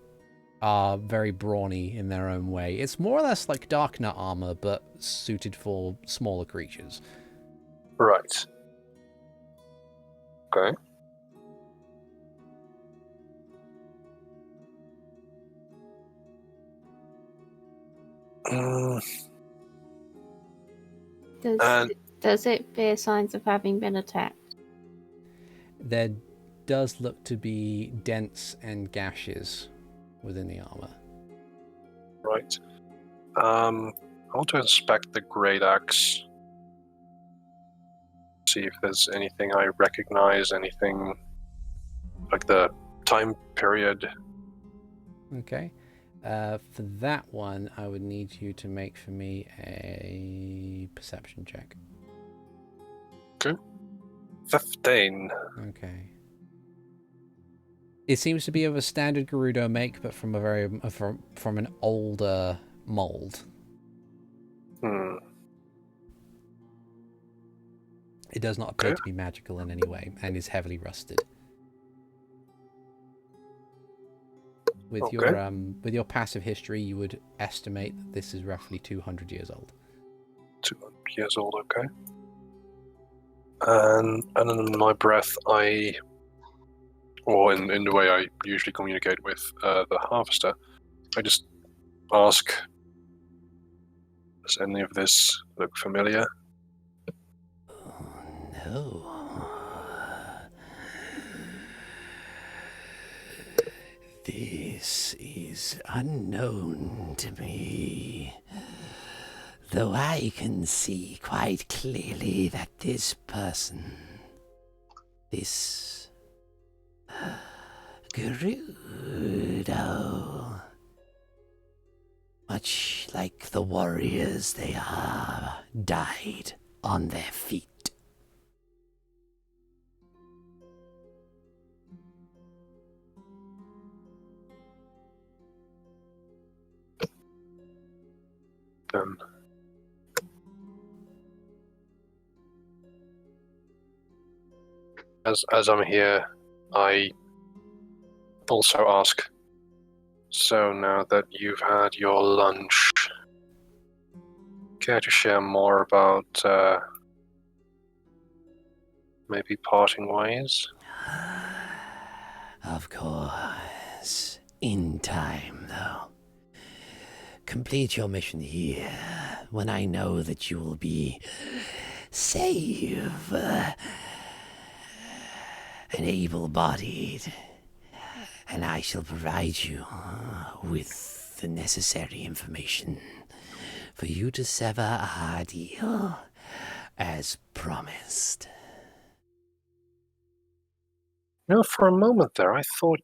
are very brawny in their own way. It's more or less like Darknut armor, but suited for smaller creatures. Right. Okay. Does it bear signs of having been attacked? There does look to be dents and gashes within the armor. Right. I want to inspect the great axe. See if there's anything I recognize, anything like the time period. Okay. For that one, I would need you to make for me a perception check. Okay. 15. Okay. It seems to be of a standard Gerudo make, but from a very from an older mold. It does not appear to be magical in any way, and is heavily rusted. With your passive history, you would estimate that this is roughly 200 years old. 200 years old, okay. And in my breath, in the way I usually communicate with the harvester, I just ask, does any of this look familiar? No. This is unknown to me, though I can see quite clearly that this person, this Gerudo, much like the warriors they are, died on their feet. As I'm here, I also ask, so now that you've had your lunch, care to share more about maybe parting ways? Of course. In time, though. Complete your mission here when I know that you will be safe and able-bodied, and I shall provide you with the necessary information for you to sever our deal as promised. You know, for a moment there, I thought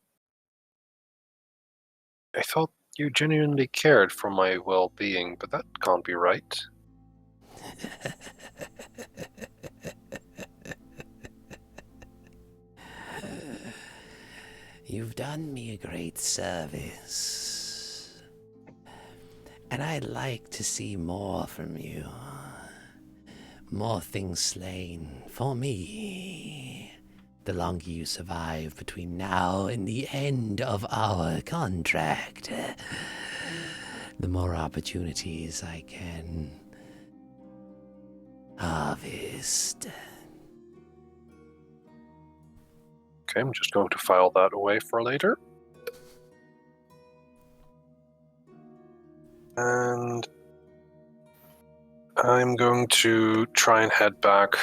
you genuinely cared for my well-being, but that can't be right. You've done me a great service, and I'd like to see more from you. More things slain for me. The longer you survive between now and the end of our contract, the more opportunities I can harvest. Okay, I'm just going to file that away for later. And I'm going to try and head back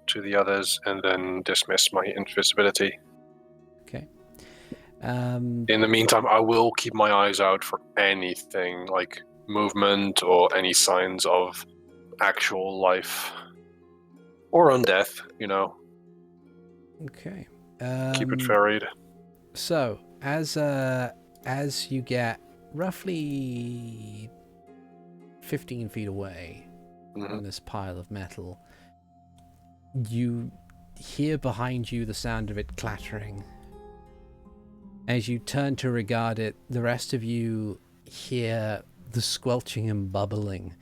to the others and then dismiss my invisibility. Okay. In the meantime, I will keep my eyes out for anything like movement or any signs of actual life or undeath, you know. Okay. Keep it varied. So, as you get roughly 15 feet away from this pile of metal, you hear behind you the sound of it clattering. As you turn to regard it, the rest of you hear the squelching and bubbling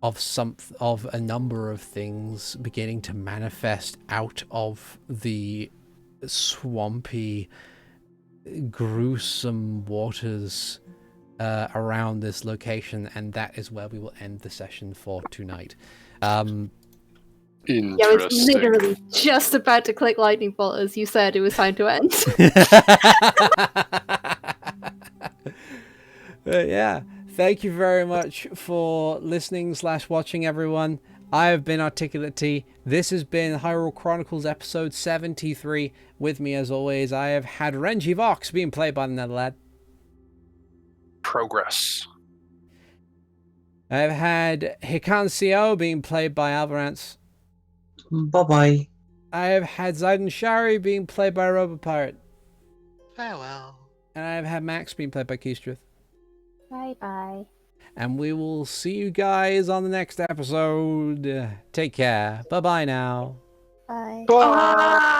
of a number of things beginning to manifest out of the swampy, gruesome waters around this location, and that is where we will end the session for tonight. Interesting. Yeah, I was literally just about to click lightning bolt as you said it was time to end. Yeah, thank you very much for listening / watching, everyone. I have been Articulate T. This has been Hyrule Chronicles episode 73. With me, as always, I have had Renji Vox being played by the Netherlad. Progress. I've had Hikan Sio being played by Alvarance. Bye-bye. I have had Zayden Shari being played by RoboPirate. Farewell. And I have had Max being played by Keistruth. Bye bye. And we will see you guys on the next episode. Take care. Bye-bye now. Bye. Bye.